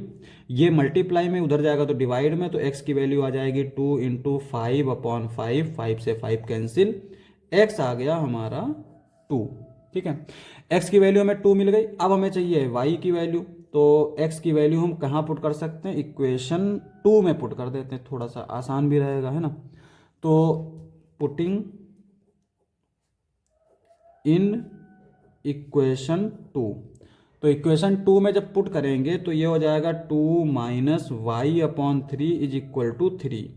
ये मल्टीप्लाई में उधर जाएगा तो डिवाइड में, तो x की वैल्यू आ जाएगी 2 इंटू 5/5, 5 से 5 कैंसिल, x आ गया हमारा 2। ठीक है, x की वैल्यू हमें 2 मिल गई। अब हमें चाहिए y की वैल्यू, तो x की वैल्यू हम कहाँ पुट कर सकते हैं, इक्वेशन 2 में पुट कर देते हैं, थोड़ा सा आसान भी रहेगा, है ना। तो पुटिंग इन इक्वेशन 2, तो इक्वेशन 2 में जब पुट करेंगे तो ये हो जाएगा 2 minus y/3 is equal to 3।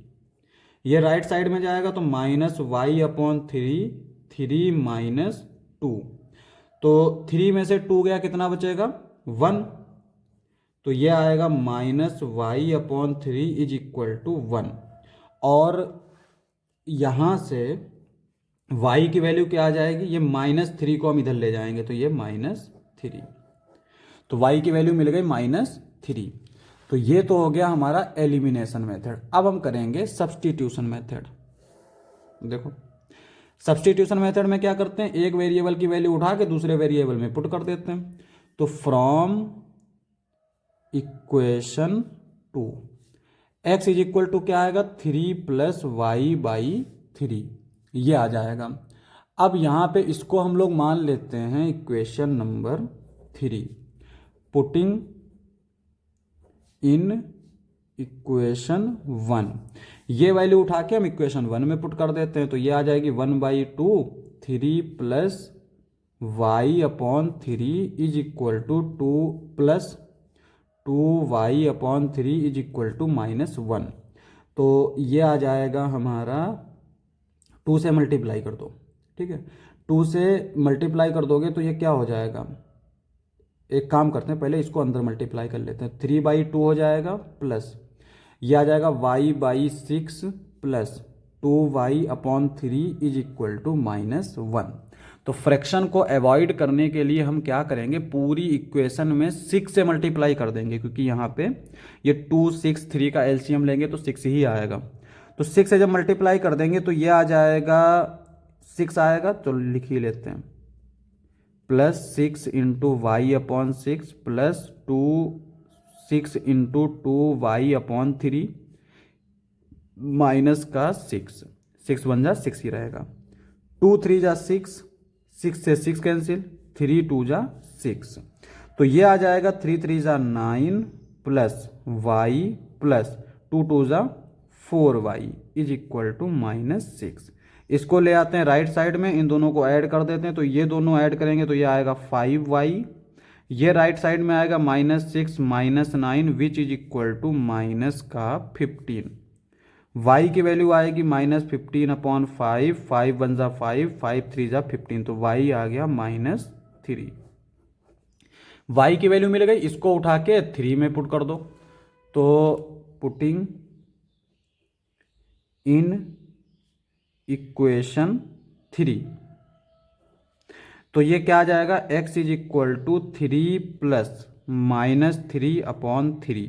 ये राइट साइड में जाएगा तो -y/3, 3 माइनस 2, तो 3 में से 2 गया, कितना बचेगा 1, तो ये आएगा -y/3 इज इक्वल टू 1। और यहाँ से y की वैल्यू क्या आ जाएगी, ये -3 को हम इधर ले जाएंगे तो ये -3, तो y की वैल्यू मिल गई -3। तो ये तो हो गया हमारा एलिमिनेशन मेथड। अब हम करेंगे सब्सटीट्यूशन मेथड। देखो सब्सटीट्यूशन मेथड में क्या करते हैं, एक वेरिएबल की वैल्यू उठा के दूसरे वेरिएबल में पुट कर देते हैं। तो from equation 2 x is equal to क्या आएगा, 3 प्लस y/3, ये आ जाएगा। अब यहाँ पे इसको हम लोग मान लेते हैं equation number 3। Putting in equation 1, ये वैल्यू उठा के हम इक्वेशन 1 में पुट कर देते हैं, तो ये आ जाएगी 1/2, 3 plus y/3 is equal to 2 plus 2y/3 is equal to -1। तो ये आ जाएगा हमारा, 2 से मल्टीप्लाई कर दो। ठीक है, 2 से मल्टीप्लाई कर दोगे तो ये क्या हो जाएगा, एक काम करते हैं पहले इसको अंदर मल्टीप्लाई कर लेते हैं, 3/2 हो जाएगा, प्लस ये आ जाएगा y/6 plus 2y/3 is equal to -1। तो फ्रैक्शन को अवॉइड करने के लिए हम क्या करेंगे, पूरी इक्वेशन में 6 से मल्टीप्लाई कर देंगे, क्योंकि यहाँ पे ये 2 6 3 का एलसीएम लेंगे तो 6 ही आएगा। तो 6 से जब मल्टीप्लाई कर देंगे तो ये आ जाएगा 6 आएगा, तो लिख ही लेते हैं, plus 6 into y/6 plus 2 6 into 2y/3 minus का 6, 6 बन जा 6 ही रहेगा। 2 3 जा 6, 6 से 6 कैंसिल, 3 2 जा 6, तो ये आ जाएगा 3 3 जा 9 प्लस वाई प्लस 2 2 जा 4y इज इक्वल टू -6। इसको ले आते हैं राइट साइड में, इन दोनों को ऐड कर देते हैं, तो ये दोनों ऐड करेंगे तो ये आएगा 5y, ये राइट साइड में आएगा -6 -9 which is equal to -15। y की वैल्यू आएगी -15/5, 5 1 जा 5, 5 3 जा 15, तो y आ गया -3। y की वैल्यू मिल गई, इसको उठा के 3 में पुट कर दो, तो पुटिंग इन इक्वेशन 3, तो ये क्या आ जाएगा, x is equal to 3 plus -3/3,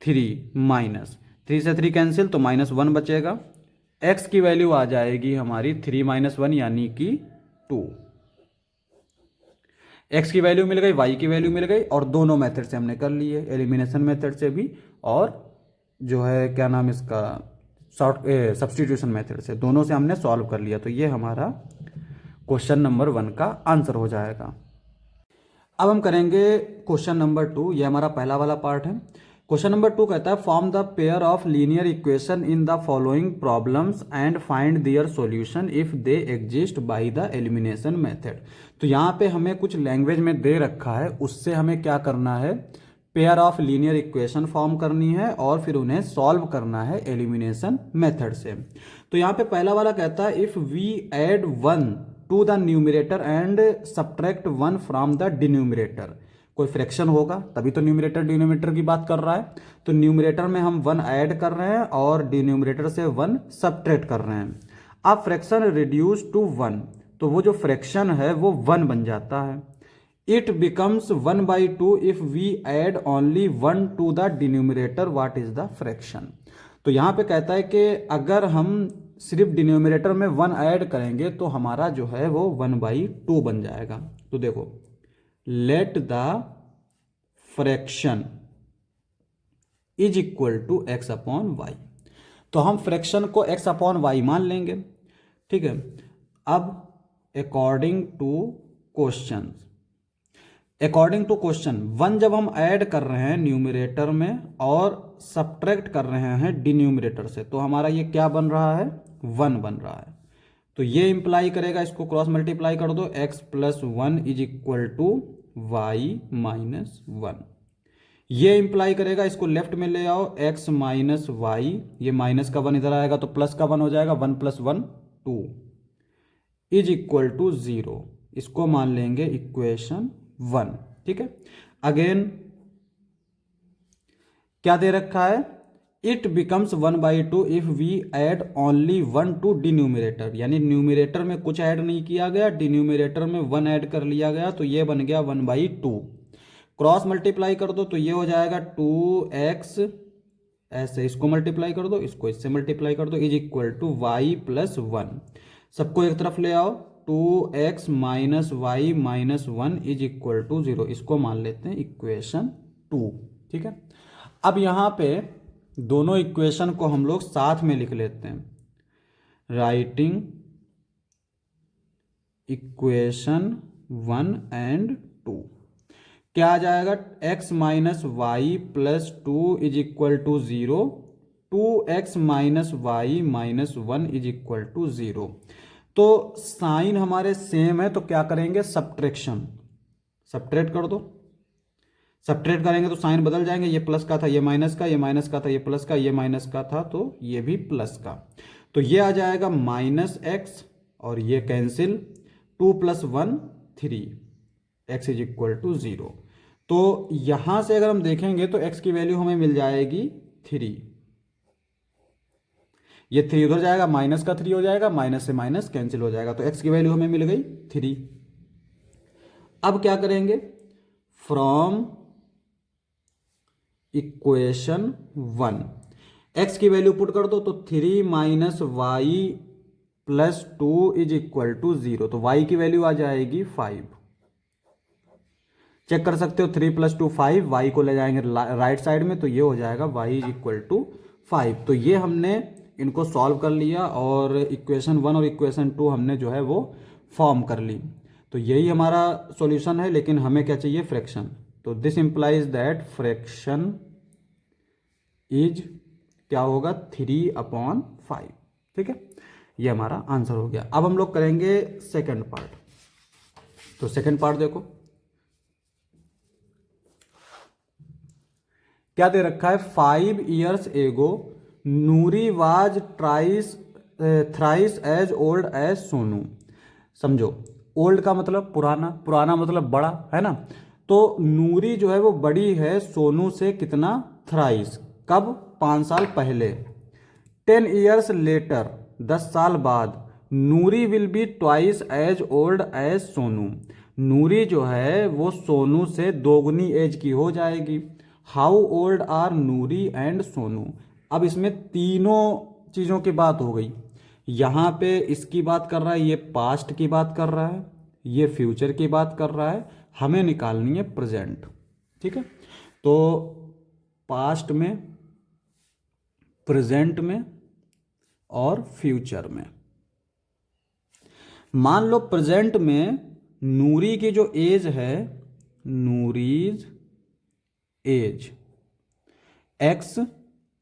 3 minus 3 से 3 कैंसिल, तो -1 बचेगा। x की वैल्यू आ जाएगी हमारी 3 - 1 यानी कि 2। x की वैल्यू मिल गई, y की वैल्यू मिल गई, और दोनों मेथड से हमने कर लिए, एलिमिनेशन मेथड से भी और जो है क्या नाम इसका सब्स्टिट्यूशन मेथड से, दोनों से हमने सॉल्व कर लिया। तो ये हमारा क्वेश्चन नंबर 1 का आंसर हो जाएगा। अब हम करेंगे क्वेश्चन नंबर 2, ये हमारा पहला वाला पार्ट है। क्वेश्चन नंबर 2 कहता है form the pair of linear equation in the following problems and find their solution if they exist by the elimination method. तो यहाँ पे हमें कुछ लैंग्वेज में दे रखा है, उससे हमें क्या करना है, pair of linear equation form करनी है और फिर उन्हें सॉल्व करना है एलिमिनेशन मेथड से। तो यहाँ पे पहला वाला कहता है if we add 1 to the numerator and subtract 1 from the denominator. कोई फ्रैक्शन होगा तभी तो न्यूमरेटर डिनोमिनेटर की बात कर रहा है, तो न्यूमरेटर में हम 1 ऐड कर रहे हैं और डिनोमिनेटर से 1 सब्ट्रैक्ट कर रहे हैं। अब फ्रैक्शन रिड्यूस टू 1, तो वो जो फ्रैक्शन है वो 1 बन जाता है। It becomes 1/2 if we add only 1 to the denominator, what is the fraction. तो यहाँ पे कहता है कि अगर हम सिर्फ डिनोमिनेटर में 1 ऐड करेंगे तो हमारा जो है वो 1/2 बन जाएगा। तो देखो, let the fraction is equal to x/y, तो हम फ्रैक्शन को x/y मान लेंगे, ठीक है। अब अकॉर्डिंग टू क्वेश्चन 1 जब हम ऐड कर रहे हैं न्यूमरेटर में और सब्ट्रैक्ट कर रहे हैं डिन्यूमरेटर से, तो हमारा ये क्या बन रहा है, 1 बन रहा है। तो ये इंप्लाई करेगा, इसको क्रॉस मल्टीप्लाई कर दो, x + 1 is equal to y - 1। ये इंप्लाई करेगा, इसको लेफ्ट में ले आओ, x - y, ये माइनस का 1 इधर आएगा तो प्लस का 1 हो जाएगा, 1 + 1 2 इज इक्वल टू 0। इसको मान लेंगे इक्वेशन 1, ठीक है। अगेन क्या दे रखा है, it becomes 1/2 if we add only 1 to denominator, यानी न्यूमरेटर में कुछ ऐड नहीं किया गया, डिन्यूमरेटर में 1 ऐड कर लिया गया, तो ये बन गया 1/2। क्रॉस मल्टीप्लाई कर दो तो ये हो जाएगा 2x, ऐसे इसको मल्टीप्लाई कर दो, इसको इससे मल्टीप्लाई कर दो, इज इक्वल टू y + 1। सबको एक तरफ ले आओ, 2x - y - 1 is equal to 0। इसको मान लेते हैं इक्वेशन 2, ठीक है। अब यहाँ पे दोनों इक्वेशन को हम लोग साथ में लिख लेते हैं, राइटिंग इक्वेशन 1 एंड 2। क्या आ जाएगा, x - y + 2 is equal to 0, 2x - y - 1 is equal to 0। तो साइन हमारे सेम है, तो क्या करेंगे, सब्ट्रैक्शन, सब्ट्रैक्ट कर दो। सब्ट्रैक्ट करेंगे तो साइन बदल जाएंगे, ये प्लस का था ये माइनस का, ये माइनस का था ये प्लस का, ये माइनस का था तो ये भी प्लस का, तो ये आ जाएगा -x और ये cancel, 2 + 1 3, x is equal to 0। तो यहां से अगर हम देखेंगे तो x की वैल्यू हमें मिल जाएगी 3, ये 3 उधर जाएगा, माइनस का 3 हो जाएगा, माइनस से माइनस कैंसिल हो जाएगा, तो x की वैल्यू हमें मिल गई 3। अब क्या करेंगे, फ्रॉम इक्वेशन 1 x की वैल्यू पुट कर दो, तो 3 - y + 2 इज इक्वल टू 0, तो y की वैल्यू आ जाएगी 5। चेक कर सकते हो 3 + 2 5, वाई को ले जाएंगे राइट साइड में तो ये हो जाएगा वाई = 5। तो ये हमने इनको सॉल्व कर लिया और इक्वेशन 1 और इक्वेशन 2 हमने जो है वो फॉर्म कर ली। तो यही हमारा सॉल्यूशन है, लेकिन हमें क्या चाहिए, फ्रैक्शन। तो this implies that fraction is क्या होगा, 3/5। ठीक है, ये हमारा आंसर हो गया। अब हम लोग करेंगे सेकंड पार्ट। तो सेकंड पार्ट देखो क्या दे रखा है, 5 years ago Noori was thrice as old as Sonu. समझो, ओल्ड का मतलब पुराना, पुराना मतलब बड़ा, है ना। तो नूरी जो है वो बड़ी है सोनू से कितना, थ्राइस। कब, 5 साल पहले। 10 years लेटर, 10 साल बाद, Noori will be twice as old as Sonu. Noori जो है वो सोनू से दोगुनी एज की हो जाएगी। How old are Noori and Sonu. अब इसमें तीनों चीज़ों की बात हो गई। यहाँ पे इसकी बात कर रहा है, ये पास्ट की बात कर रहा है, ये फ्यूचर की बात कर रहा है। हमें निकालनी है प्रेजेंट। ठीक है, तो पास्ट में, प्रेजेंट में और फ्यूचर में। मान लो प्रेजेंट में नूरी की जो एज है, नूरीज एज एक्स,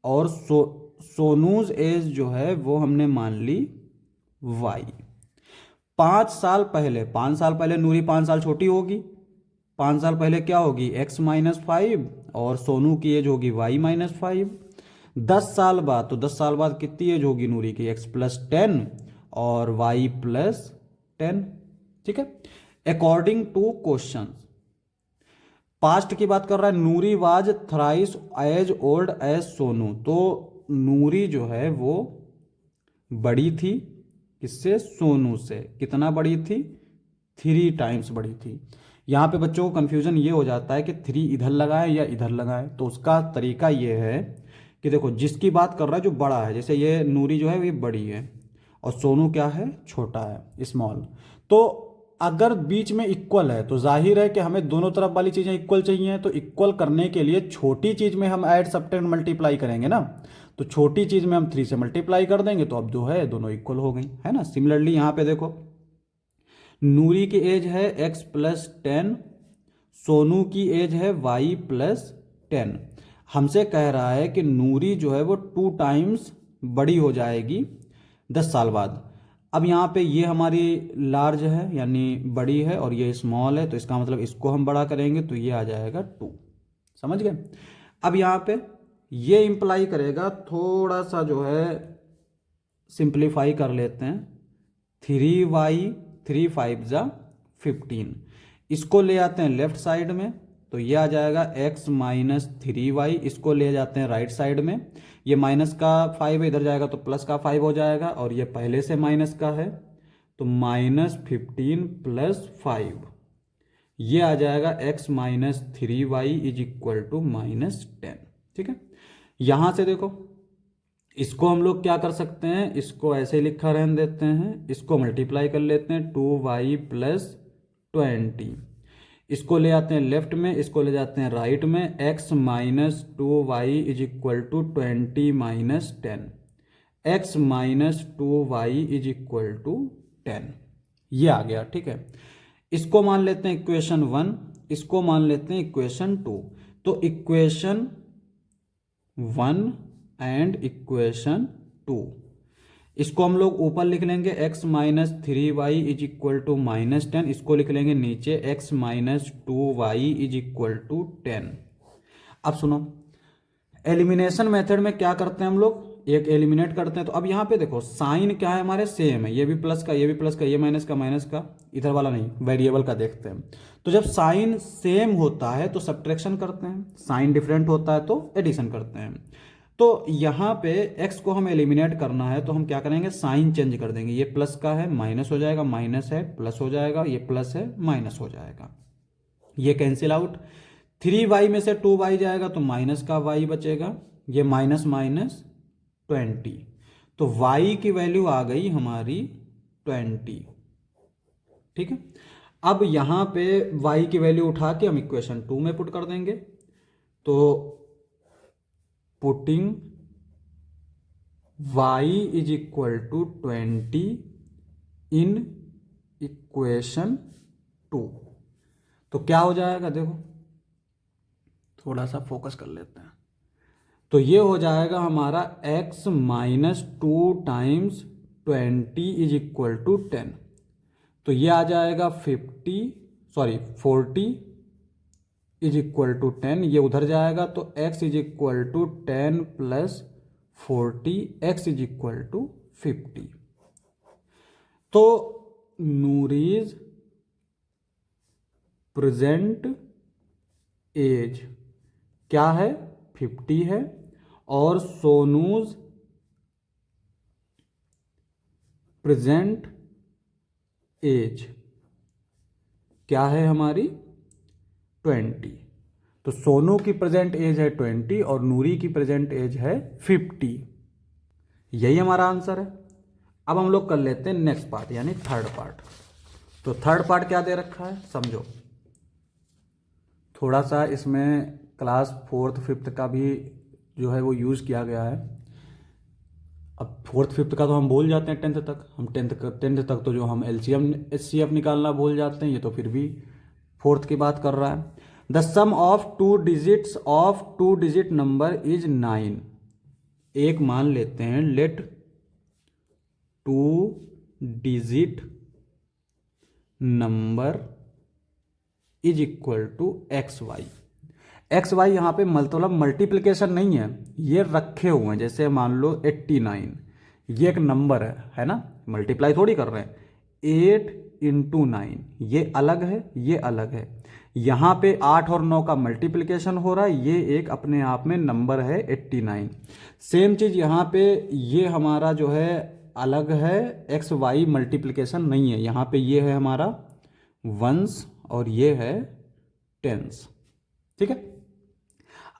और सोनूज एज जो है वो हमने मान ली वाई। 5 साल पहले, 5 साल पहले नूरी 5 साल छोटी होगी, 5 साल पहले क्या होगी, x-5, और सोनू की एज होगी y-5। 10 साल बाद, तो 10 साल बाद कितनी एज होगी नूरी की, x+10 और y+10। ठीक है, अकॉर्डिंग टू क्वेश्चन। पास्ट की बात कर रहा है, Noori was thrice as old as Sonu. तो नूरी जो है वो बड़ी थी किससे, सोनू से। कितना बड़ी थी, 3 टाइम्स बड़ी थी। यहाँ पे बच्चों को कंफ्यूजन ये हो जाता है कि 3 इधर लगाए या इधर लगाए। तो उसका तरीका ये है कि देखो, जिसकी बात कर रहा है जो बड़ा है, जैसे ये नूरी जो है ये बड़ी है और सोनू क्या है, छोटा है, स्मॉल। तो अगर बीच में इक्वल है तो जाहिर है कि हमें दोनों तरफ वाली चीज़ें इक्वल चाहिए। तो इक्वल करने के लिए छोटी चीज़ में हम ऐड सब्ट्रैक्ट मल्टीप्लाई करेंगे ना। तो छोटी चीज़ में हम 3 से मल्टीप्लाई कर देंगे तो अब जो है दोनों इक्वल हो गई, है ना। सिमिलरली यहाँ पे देखो, नूरी की एज है x+10, सोनू की एज है y+10। हमसे कह रहा है कि नूरी जो है वो 2 टाइम्स बड़ी हो जाएगी 10 साल बाद। अब यहाँ पे ये हमारी लार्ज है यानी बड़ी है और ये स्मॉल है, तो इसका मतलब इसको हम बड़ा करेंगे तो ये आ जाएगा 2। समझ गए। अब यहाँ पे ये इंप्लाई करेगा, थोड़ा सा जो है सिंप्लीफाई कर लेते हैं, 3y 3 5 × 15। इसको ले आते हैं लेफ्ट साइड में तो ये आ जाएगा x-3y। इसको ले जाते हैं राइट साइड में, ये माइनस का 5 है, इधर जाएगा तो प्लस का 5 हो जाएगा, और ये पहले से माइनस का है तो -15 + 5, ये आ जाएगा x-3y = -10। ठीक है, यहां से देखो, इसको हम लोग क्या कर सकते हैं, इसको ऐसे लिखा रहने देते हैं, इसको मल्टीप्लाई कर लेते हैं 2y + 20। इसको ले आते हैं लेफ्ट में, इसको ले जाते हैं राइट में, x-2y = 20 - 10, x-2y = 10, ये आ गया। ठीक है, इसको मान लेते हैं इक्वेशन 1, इसको मान लेते हैं इक्वेशन 2। तो इक्वेशन 1 एंड इक्वेशन 2, इसको हम लोग ऊपर लिख लेंगे x-3y = -10, इसको लिख लेंगे नीचे x-2y = 10। अब सुनो, एलिमिनेशन मेथड में क्या करते हैं हम लोग, एक एलिमिनेट करते हैं। तो अब यहाँ पे देखो साइन क्या है, हमारे सेम है, ये भी प्लस का, ये भी प्लस का, ये माइनस का, माइनस का, इधर वाला नहीं, वेरिएबल का देखते हैं। तो जब साइन सेम होता है तो सब्ट्रैक्शन करते हैं, साइन डिफरेंट होता है तो एडिशन करते हैं। तो यहाँ पे x को हम एलिमिनेट करना है तो हम क्या करेंगे, साइन चेंज कर देंगे। ये प्लस का है माइनस हो जाएगा, माइनस है प्लस हो जाएगा, ये प्लस है माइनस हो जाएगा, ये कैंसिल आउट। 3y में से 2y जाएगा तो माइनस का y बचेगा, ये माइनस माइनस 20, तो y की वैल्यू आ गई हमारी 20। ठीक है, अब यहाँ पे y की वैल्यू उठा के हम इक्वेशन 2 में पुट कर देंगे। तो putting y is equal to 20 in equation 2, तो क्या हो जाएगा, देखो थोड़ा सा फोकस कर लेते हैं। तो ये हो जाएगा हमारा x minus 2 times 20 is equal to 10। तो ये आ जाएगा 40 इज इक्वल टू 10, ये उधर जाएगा तो x is equal to 10 plus 40, x is equal to 50। तो नूरीज प्रेजेंट एज क्या है, 50 है, और सोनूज प्रेजेंट एज क्या है हमारी, 20। तो सोनू की प्रेजेंट एज है 20 और नूरी की प्रेजेंट एज है 50। यही हमारा आंसर है। अब हम लोग कर लेते हैं नेक्स्ट पार्ट यानी थर्ड पार्ट। तो थर्ड पार्ट क्या दे रखा है समझो। थोड़ा सा इसमें क्लास 4th 5th का भी जो है वो यूज़ किया गया है। अब 4th 5th का तो हम भूल जाते हैं 10th तक, हम 10th तक तो जो हम LCM HCF निकालना भूल जाते हैं, ये तो फिर भी 4th की बात कर रहा है। The sum of 2 digits of 2 digit number is 9। एक मान लेते हैं, let 2 digit number is equal to XY। XY यहाँ पे मतलब मल्टीप्लिकेशन नहीं है, ये रखे हुए हैं। जैसे मान लो 89, ये एक नंबर है ना, मल्टीप्लाई थोड़ी कर रहे हैं। 8 इंटू 9, ये अलग है, ये अलग है। यहाँ पे 8 और 9 का मल्टीप्लिकेशन हो रहा है, ये एक अपने आप में नंबर है 89। सेम चीज़ यहाँ पे ये हमारा जो है अलग है, XY मल्टीप्लिकेशन नहीं है। यहाँ पे ये है हमारा वंस और ये है टेंस, ठीक है।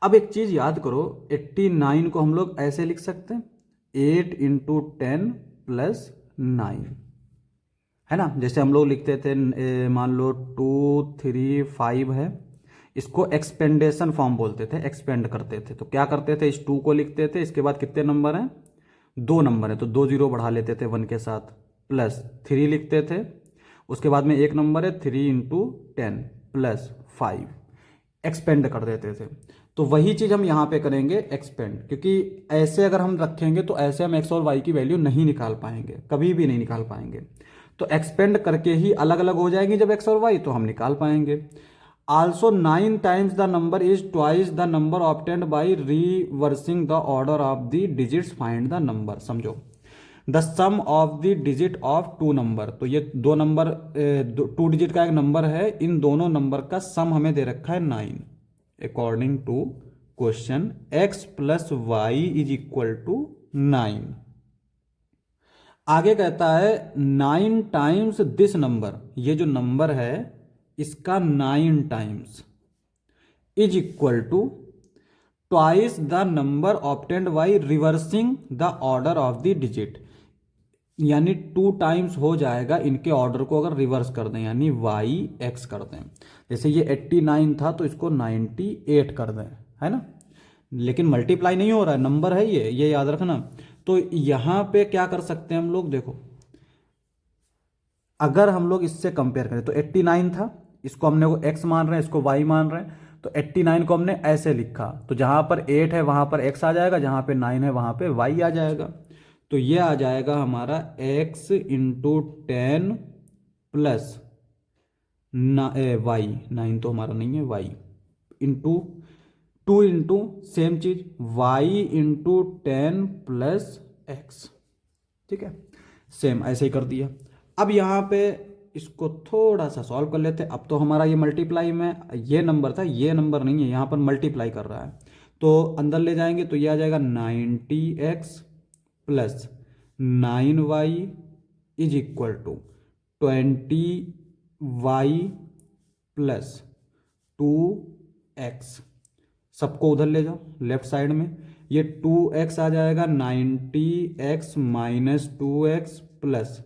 अब एक चीज याद करो, 89 को हम लोग ऐसे लिख सकते हैं 8 इंटू 10 प्लस 9, है ना। जैसे हम लोग लिखते थे मान लो 2 3 5 है, इसको एक्सपेंडेशन फॉर्म बोलते थे, एक्सपेंड करते थे। तो क्या करते थे, इस 2 को लिखते थे, इसके बाद कितने नंबर हैं, 2 नंबर है तो 2 जीरो बढ़ा लेते थे 1 के साथ, प्लस 3 लिखते थे, उसके बाद में एक नंबर है 3 इंटू 10 प्लस 5, एक्सपेंड कर देते थे। तो वही चीज़ हम यहाँ पे करेंगे, एक्सपेंड। क्योंकि ऐसे अगर हम रखेंगे तो ऐसे हम x और y की वैल्यू नहीं निकाल पाएंगे, कभी भी नहीं निकाल पाएंगे। तो एक्सपेंड करके ही अलग अलग हो जाएंगी जब x और y, तो हम निकाल पाएंगे। Also 9 times the number is twice the number obtained by reversing the order of the digits, find the number. समझो, the sum of the digit of 2 number, तो ये 2 नंबर 2 डिजिट का एक नंबर है, इन दोनों नंबर का सम हमें दे रखा है 9। According to question x plus y is equal to 9। आगे कहता है 9 टाइम्स दिस नंबर, ये जो नंबर है इसका 9 times is equal to twice the number obtained by reversing the order of the digit, यानी 2 टाइम्स हो जाएगा इनके ऑर्डर को अगर रिवर्स कर दें, यानी YX कर दें। जैसे ये 89 था तो इसको 98 कर दें, है ना। लेकिन मल्टीप्लाई नहीं हो रहा है, नंबर है ये याद रखना। तो यहाँ पे क्या कर सकते हैं हम लोग, देखो अगर हम लोग इससे कंपेयर करें तो 89 था, इसको हमने को x मान रहे हैं, इसको y मान रहे हैं, तो 89 को हमने ऐसे लिखा, तो जहाँ पर 8 है वहाँ पर x आ जाएगा, जहाँ पे 9 है वहाँ पे y आ जाएगा। तो ये आ जाएगा हमारा x इंटू 10 प्लस वाई, 9 तो हमारा नहीं है, y इंटू 2 इंटू सेम चीज y इंटू 10 प्लस x, ठीक है। सेम ऐसे ही कर दिया। अब यहाँ पे इसको थोड़ा सा सॉल्व कर लेते हैं। अब तो हमारा ये मल्टीप्लाई में ये नंबर था, ये नंबर नहीं है, यहाँ पर मल्टीप्लाई कर रहा है, तो अंदर ले जाएंगे तो ये आ जाएगा 90x plus 9y is equal to 20y plus 2x। सबको उधर ले जाओ लेफ्ट साइड में, ये 2x आ जाएगा 90x minus 2x plus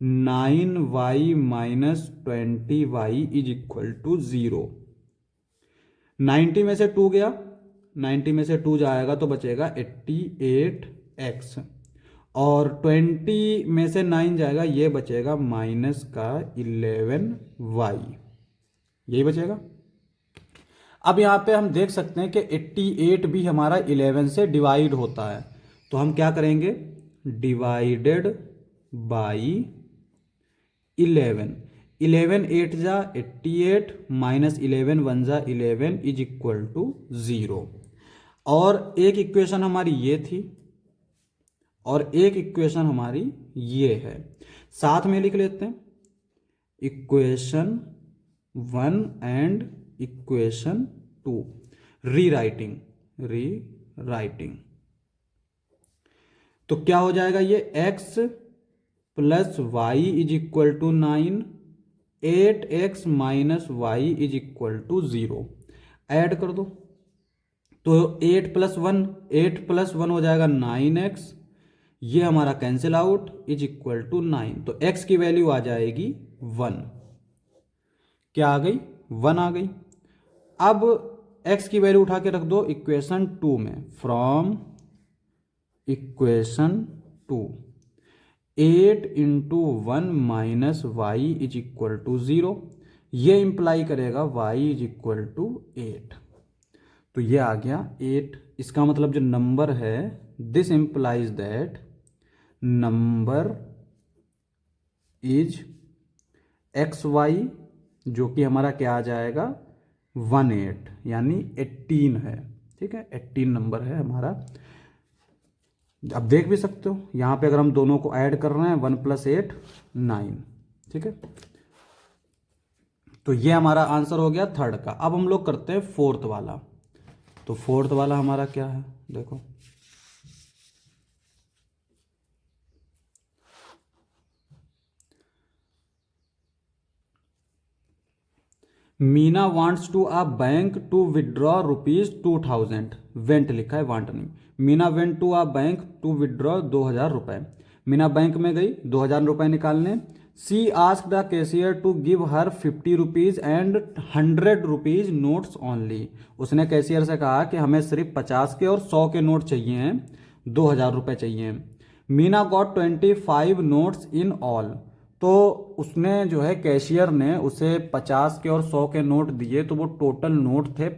9y minus 20y is equal to 0। 90 में से 2 गया, 90 में से 2 जाएगा तो बचेगा 88x, और 20 में से 9 जाएगा, ये बचेगा माइनस का 11y, यही बचेगा। अब यहाँ पे हम देख सकते हैं कि 88 भी हमारा 11 से डिवाइड होता है, तो हम क्या करेंगे, डिवाइडेड बाई 11। 11 8 जा 88 माइनस 11 1 जा 11 इज इक्वल टू 0। और एक इक्वेशन हमारी ये थी और एक इक्वेशन हमारी ये है, साथ में लिख लेते हैं, इक्वेशन 1 एंड इक्वेशन 2, रीराइटिंग। तो क्या हो जाएगा, ये x plus y is equal to 9, 8x minus y is equal to 0, add कर दो तो 8 प्लस वन हो जाएगा 9x, ये हमारा cancel out, is equal to 9, तो x की वैल्यू आ जाएगी 1। क्या आ गई, 1 आ गई। अब x की वैल्यू उठा के रख दो इक्वेशन 2 में, from equation 2 8 into 1 minus y is equal to 0, ये इंप्लाई करेगा y इज इक्वल टू 8, तो ये आ गया 8। इसका मतलब जो नंबर है, this implies that number is xy, जो कि हमारा क्या आ जाएगा 18, यानी 18 है, ठीक है, 18 नंबर है हमारा। अब देख भी सकते हो यहाँ पे अगर हम दोनों को ऐड कर रहे हैं, 1 प्लस 8 9, ठीक है, तो ये हमारा आंसर हो गया थर्ड का। अब हम लोग करते हैं फोर्थ वाला। तो फोर्थ वाला हमारा क्या है, देखो, Meena wants to a bank to withdraw ₹2000, went लिखा है, वांट नहीं। Meena went to a bank to withdraw 2000 रुपए। मीना बैंक में गई 2000 रुपए निकालने। She asked the cashier to give her 50 rupees and 100 rupees notes only. उसने कैशियर से कहा कि हमें सिर्फ 50 के और 100 के नोट चाहिए हैं, 2000 रुपए चाहिए। Meena got 25 notes in all. तो उसने जो है कैशियर ने उसे 50 के और 100 के नोट दिए, तो वो टोटल नोट थे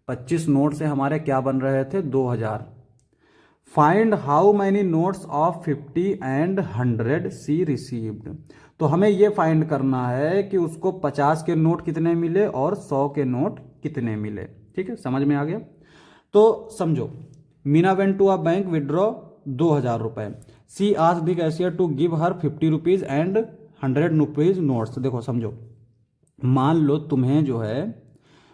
25 नोट से हमारे क्या बन रहे थे, 2000। Find how many notes of 50 and 100 she received. तो हमें ये फाइंड करना है कि उसको 50 के नोट कितने मिले और 100 के नोट कितने मिले, ठीक है, समझ में आ गया। तो समझो, Meena went to a bank withdraw 2000 रुपए। She asked the cashier to give her 50 rupees and 100 rupees notes. देखो समझो, मान लो तुम्हें जो है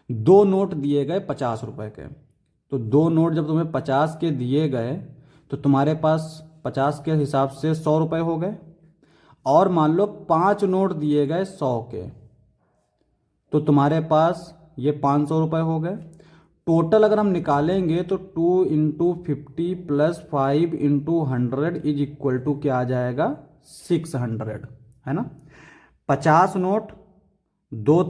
2 नोट दिए गए 50 रुपए के, तो 2 नोट जब तुम्हें 50 के दिए गए तो तुम्हारे पास 50 के हिसाब से 100 रुपए हो गए, और मान लो 5 नोट दिए गए 100 के, तो तुम्हारे पास ये 500 रुपए हो गए। टोटल अगर हम निकालेंगे तो 2 into 50 plus 5 into 100 is equal to क्या आ जाएगा, 600, है ना। 50 नोट, दो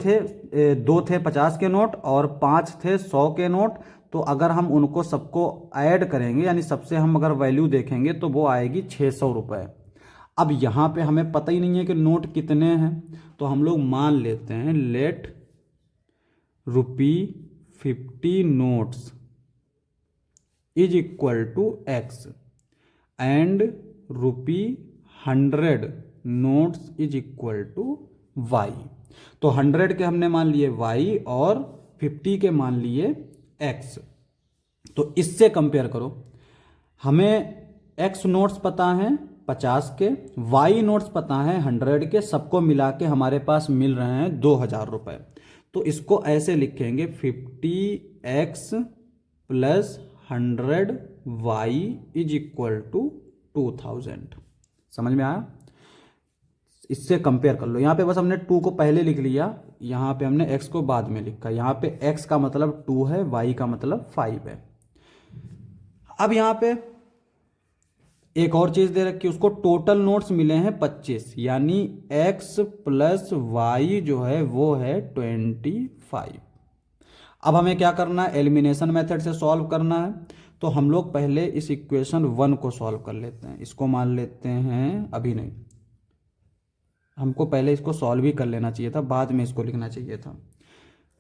थे 50 के नोट और 5 थे 100 के नोट, तो अगर हम उनको सबको ऐड करेंगे, यानी सबसे हम अगर वैल्यू देखेंगे तो वो आएगी 600 रुपये। अब यहाँ पे हमें पता ही नहीं है कि नोट कितने हैं, तो हम लोग मान लेते हैं, let ₹50 notes is equal to x and ₹100 notes is equal to y। तो 100 के हमने मान लिए y और 50 के मान लिए x। तो इससे कंपेयर करो, हमें x नोट्स पता हैं 50 के, y नोट्स पता हैं 100 के, सबको मिला के हमारे पास मिल रहे हैं 2000 रुपये। तो इसको ऐसे लिखेंगे 50x plus 100y is equal to 2000। समझ में आया, इससे कंपेयर कर लो। यहाँ पे बस हमने 2 को पहले लिख लिया, यहाँ पे हमने x को बाद में लिखा। यहाँ पे x का मतलब 2 है, y का मतलब 5 है। अब यहाँ पे एक और चीज दे रखी है, उसको टोटल नोट्स मिले हैं 25, यानी x प्लस वाई जो है वो है 25। अब हमें क्या करना है, एलिमिनेशन मेथड से सॉल्व करना है। तो हम लोग पहले इस इक्वेशन 1 को सॉल्व कर लेते हैं। इसको मान लेते हैं, अभी नहीं, हमको पहले इसको सॉल्व ही कर लेना चाहिए था, बाद में इसको लिखना चाहिए था।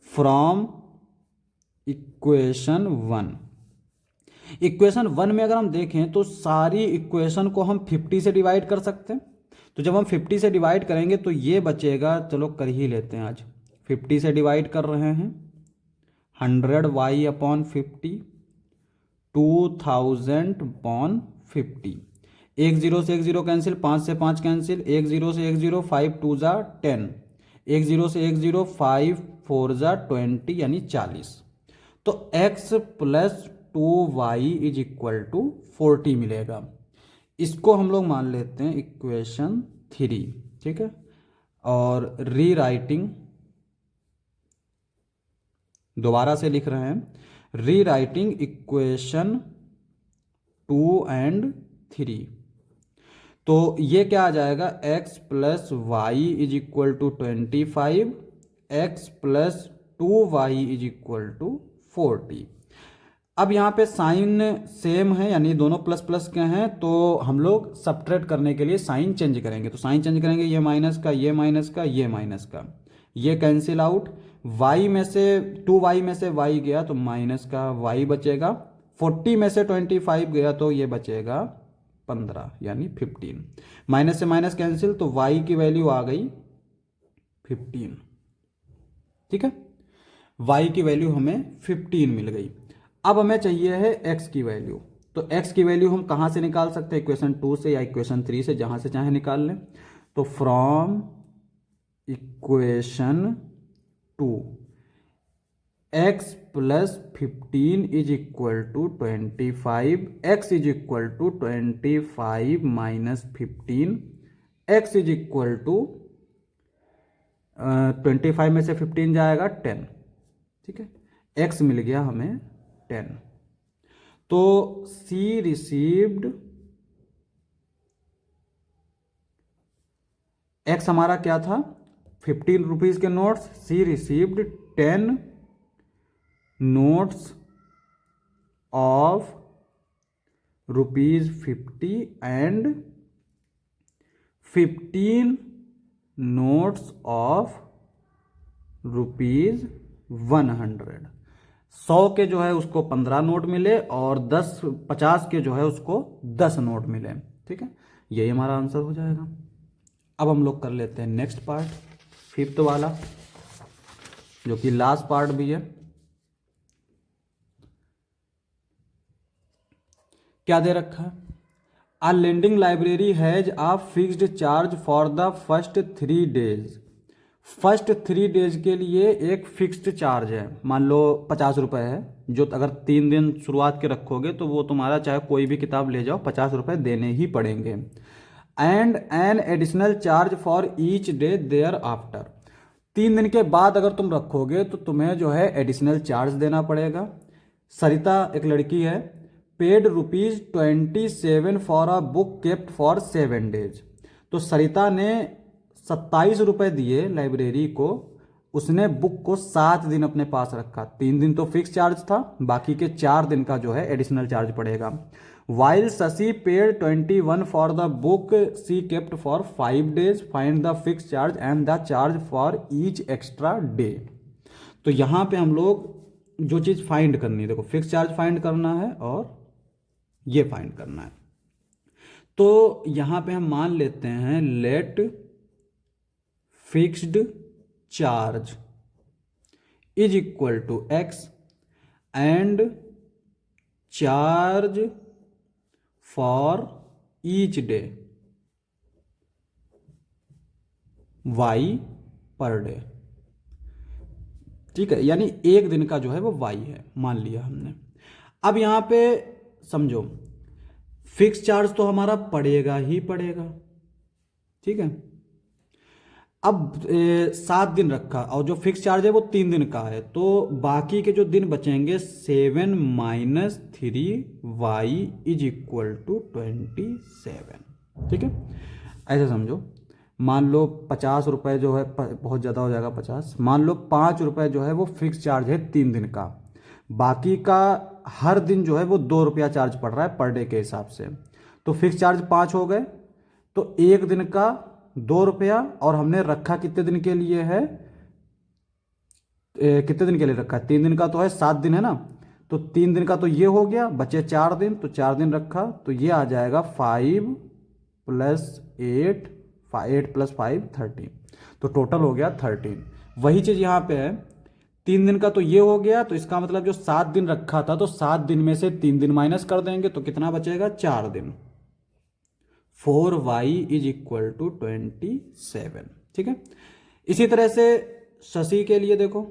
फ्रॉम इक्वेशन 1, इक्वेशन 1 में अगर हम देखें तो सारी इक्वेशन को हम 50 से डिवाइड कर सकते हैं। तो जब हम 50 से डिवाइड करेंगे तो ये बचेगा, चलो कर ही लेते हैं आज। 50 से डिवाइड कर रहे हैं, 100y/50, 2000/50। एक जीरो से एक जीरो कैंसिल, 5 से 5 कैंसिल, एक जीरो से एक जीरो, 5 2 ज़ा 10, एक जीरो से एक जीरो, 5 4 ज़ा 20 यानी 40। तो x plus 2y is equal to 40 मिलेगा। इसको हम लोग मान लेते हैं इक्वेशन 3, ठीक है। और रीराइटिंग, दोबारा से लिख रहे हैं, रीराइटिंग इक्वेशन 2 एंड 3। तो ये क्या आ जाएगा, x plus y is equal to 25, x plus 2y is equal to 40। अब यहाँ पे साइन सेम है, यानी दोनों प्लस प्लस के हैं, तो हम लोग सब्ट्रैक्ट करने के लिए साइन चेंज करेंगे। तो साइन चेंज करेंगे, ये माइनस का, ये माइनस का, ये माइनस का, ये कैंसिल आउट। y में से 2y में से y गया तो माइनस का y बचेगा, 40 में से 25 गया तो ये बचेगा 15 यानी 15। माइनस से माइनस कैंसिल, तो y की वैल्यू आ गई 15, ठीक है। y की वैल्यू हमें 15 मिल गई। अब हमें चाहिए है x की वैल्यू। तो x की वैल्यू हम कहाँ से निकाल सकते हैं, इक्वेशन 2 से या इक्वेशन 3 से, जहाँ से चाहे निकाल लें। तो from equation 2 x plus 15 is equal to 25, x is equal to 25 minus 15, x is equal to 25 में से 15 जाएगा 10, ठीक है। x मिल गया हमें 10। तो C रिसीव्ड, x हमारा क्या था, 15 रुपीज के notes. C received 10 notes of ₹50 and 15 notes of ₹100। 100 के जो है उसको 15 नोट मिले और 50 के जो है उसको 10 नोट मिले, ठीक है। यही हमारा आंसर हो जाएगा। अब हम लोग कर लेते हैं नेक्स्ट पार्ट, 5th वाला, जो कि लास्ट पार्ट भी है। क्या दे रखा है, a lending library has a fixed charge for the first 3 days. First 3 days के लिए एक फिक्स्ड चार्ज है, मान लो 50 रुपये है, जो अगर 3 दिन शुरुआत के रखोगे तो वो तुम्हारा चाहे कोई भी किताब ले जाओ 50 रुपये देने ही पड़ेंगे। And an additional charge for each day thereafter. 3 दिन के बाद अगर तुम रखोगे तो तुम्हें जो है एडिशनल चार्ज देना पड़ेगा। सरिता एक लड़की है, paid ₹27 for a book kept for 7 days. तो सरिता ने 27 रुपये दिए लाइब्रेरी को, उसने बुक को 7 दिन अपने पास रखा। 3 दिन तो फिक्स चार्ज था, बाकी के 4 दिन का जो है एडिशनल चार्ज पड़ेगा। While Shashi paid 21 for the book she kept for 5 days, find the fix charge and the charge for each extra day. तो यहाँ पे हम लोग जो चीज़ फाइंड करनी है, देखो फिक्स चार्ज फाइंड करना है और ये फाइंड करना है। तो यहाँ पे हम मान लेते हैं let fixed charge is equal to x and charge for each day y per day, ठीक है। यानी एक दिन का जो है वो y है, मान लिया हमने। अब यहां पे समझो, फिक्स चार्ज तो हमारा पड़ेगा ही पड़ेगा, ठीक है। अब 7 दिन रखा और जो फिक्स चार्ज है वो 3 दिन का है, तो बाकी के जो दिन बचेंगे 7 minus 3y is equal to 27। ठीक है, ऐसे समझो। मान लो 50 रुपये जो है, बहुत ज़्यादा हो जाएगा 50, मान लो 5 रुपये जो है वो फिक्स चार्ज है 3 दिन का, बाकी का हर दिन जो है वो 2 रुपया चार्ज पड़ रहा है पर डे के हिसाब से। तो फिक्स चार्ज 5 हो गए, तो एक दिन का 2 रुपया, और हमने रखा कितने दिन के लिए है, कितने दिन के लिए रखा है, 3 दिन का तो है, 7 दिन है ना, तो 3 दिन का तो ये हो गया, बचे 4 दिन, तो 4 दिन रखा, तो ये आ जाएगा 5 प्लस 8, 8 प्लस 5 13, तो टोटल हो गया 13। वही चीज़ यहाँ पे है, 3 दिन का तो ये हो गया, तो इसका मतलब जो 7 दिन रखा था, तो 7 दिन में से 3 दिन माइनस कर देंगे, तो कितना बचेगा, 4 दिन। 4y is equal to 27। ठीक है, इसी तरह से शशि के लिए देखो,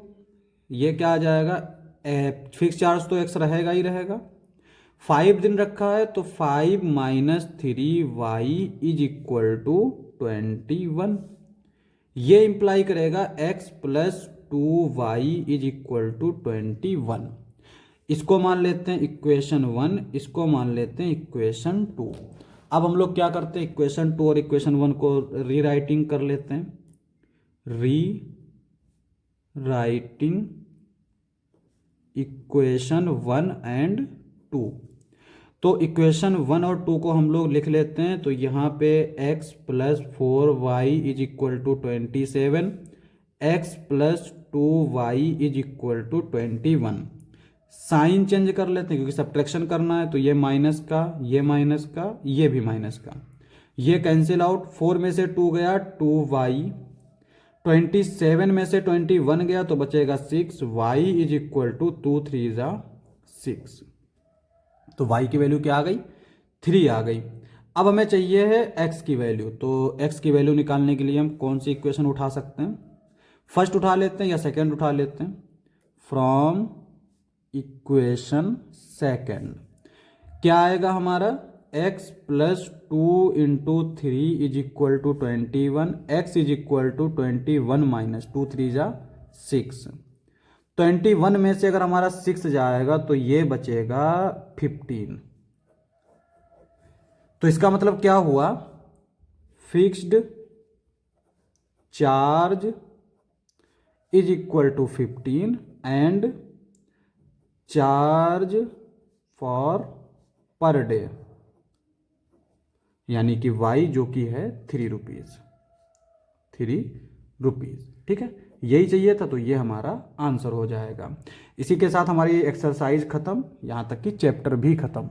ये क्या आ जाएगा, फिक्स चार्ज तो x रहेगा ही रहेगा, 5 दिन रखा है, तो 5 minus 3y is equal to 21। ये इंप्लाई करेगा x plus 2y is equal to 21। इसको मान लेते हैं इक्वेशन 1, इसको मान लेते हैं इक्वेशन 2। अब हम लोग क्या करते हैं, इक्वेशन 2 और इक्वेशन 1 को रीराइटिंग कर लेते हैं, रीराइटिंग इक्वेशन 1 एंड 2। तो इक्वेशन 1 और 2 को हम लोग लिख लेते हैं, तो यहाँ पे x plus 4y is equal to 27, x plus 2y is equal to 21। Sign change कर लेते हैं क्योंकि सब्ट्रैक्शन करना है, तो ये माइनस का, ये माइनस का, ये भी माइनस का, ये कैंसिल आउट, 4 में से 2 गया 2y, 27 में से 21 गया तो बचेगा 6, y इज इक्वल टू 2 3 जा 6, तो y की वैल्यू क्या आ गई, 3 आ गई। अब हमें चाहिए है x की वैल्यू, तो x की वैल्यू निकालने के लिए हम कौन सी इक्वेशन उठा सकते हैं, फर्स्ट उठा लेते हैं या सेकेंड उठा लेते हैं, फ्रॉम इक्वेशन सेकेंड क्या आएगा हमारा, x plus 2 into 3 is equal to 21, x is equal to 21 minus 2 3 जा 6। 21 में से अगर हमारा 6 जाएगा तो ये बचेगा 15। तो इसका मतलब क्या हुआ, fixed charge is equal to 15 and charge for per day, यानी कि y जो कि है 3 रुपीज, 3 रुपीज। ठीक है, यही चाहिए था, तो ये हमारा आंसर हो जाएगा। इसी के साथ हमारी एक्सरसाइज खत्म, यहां तक कि चैप्टर भी खत्म।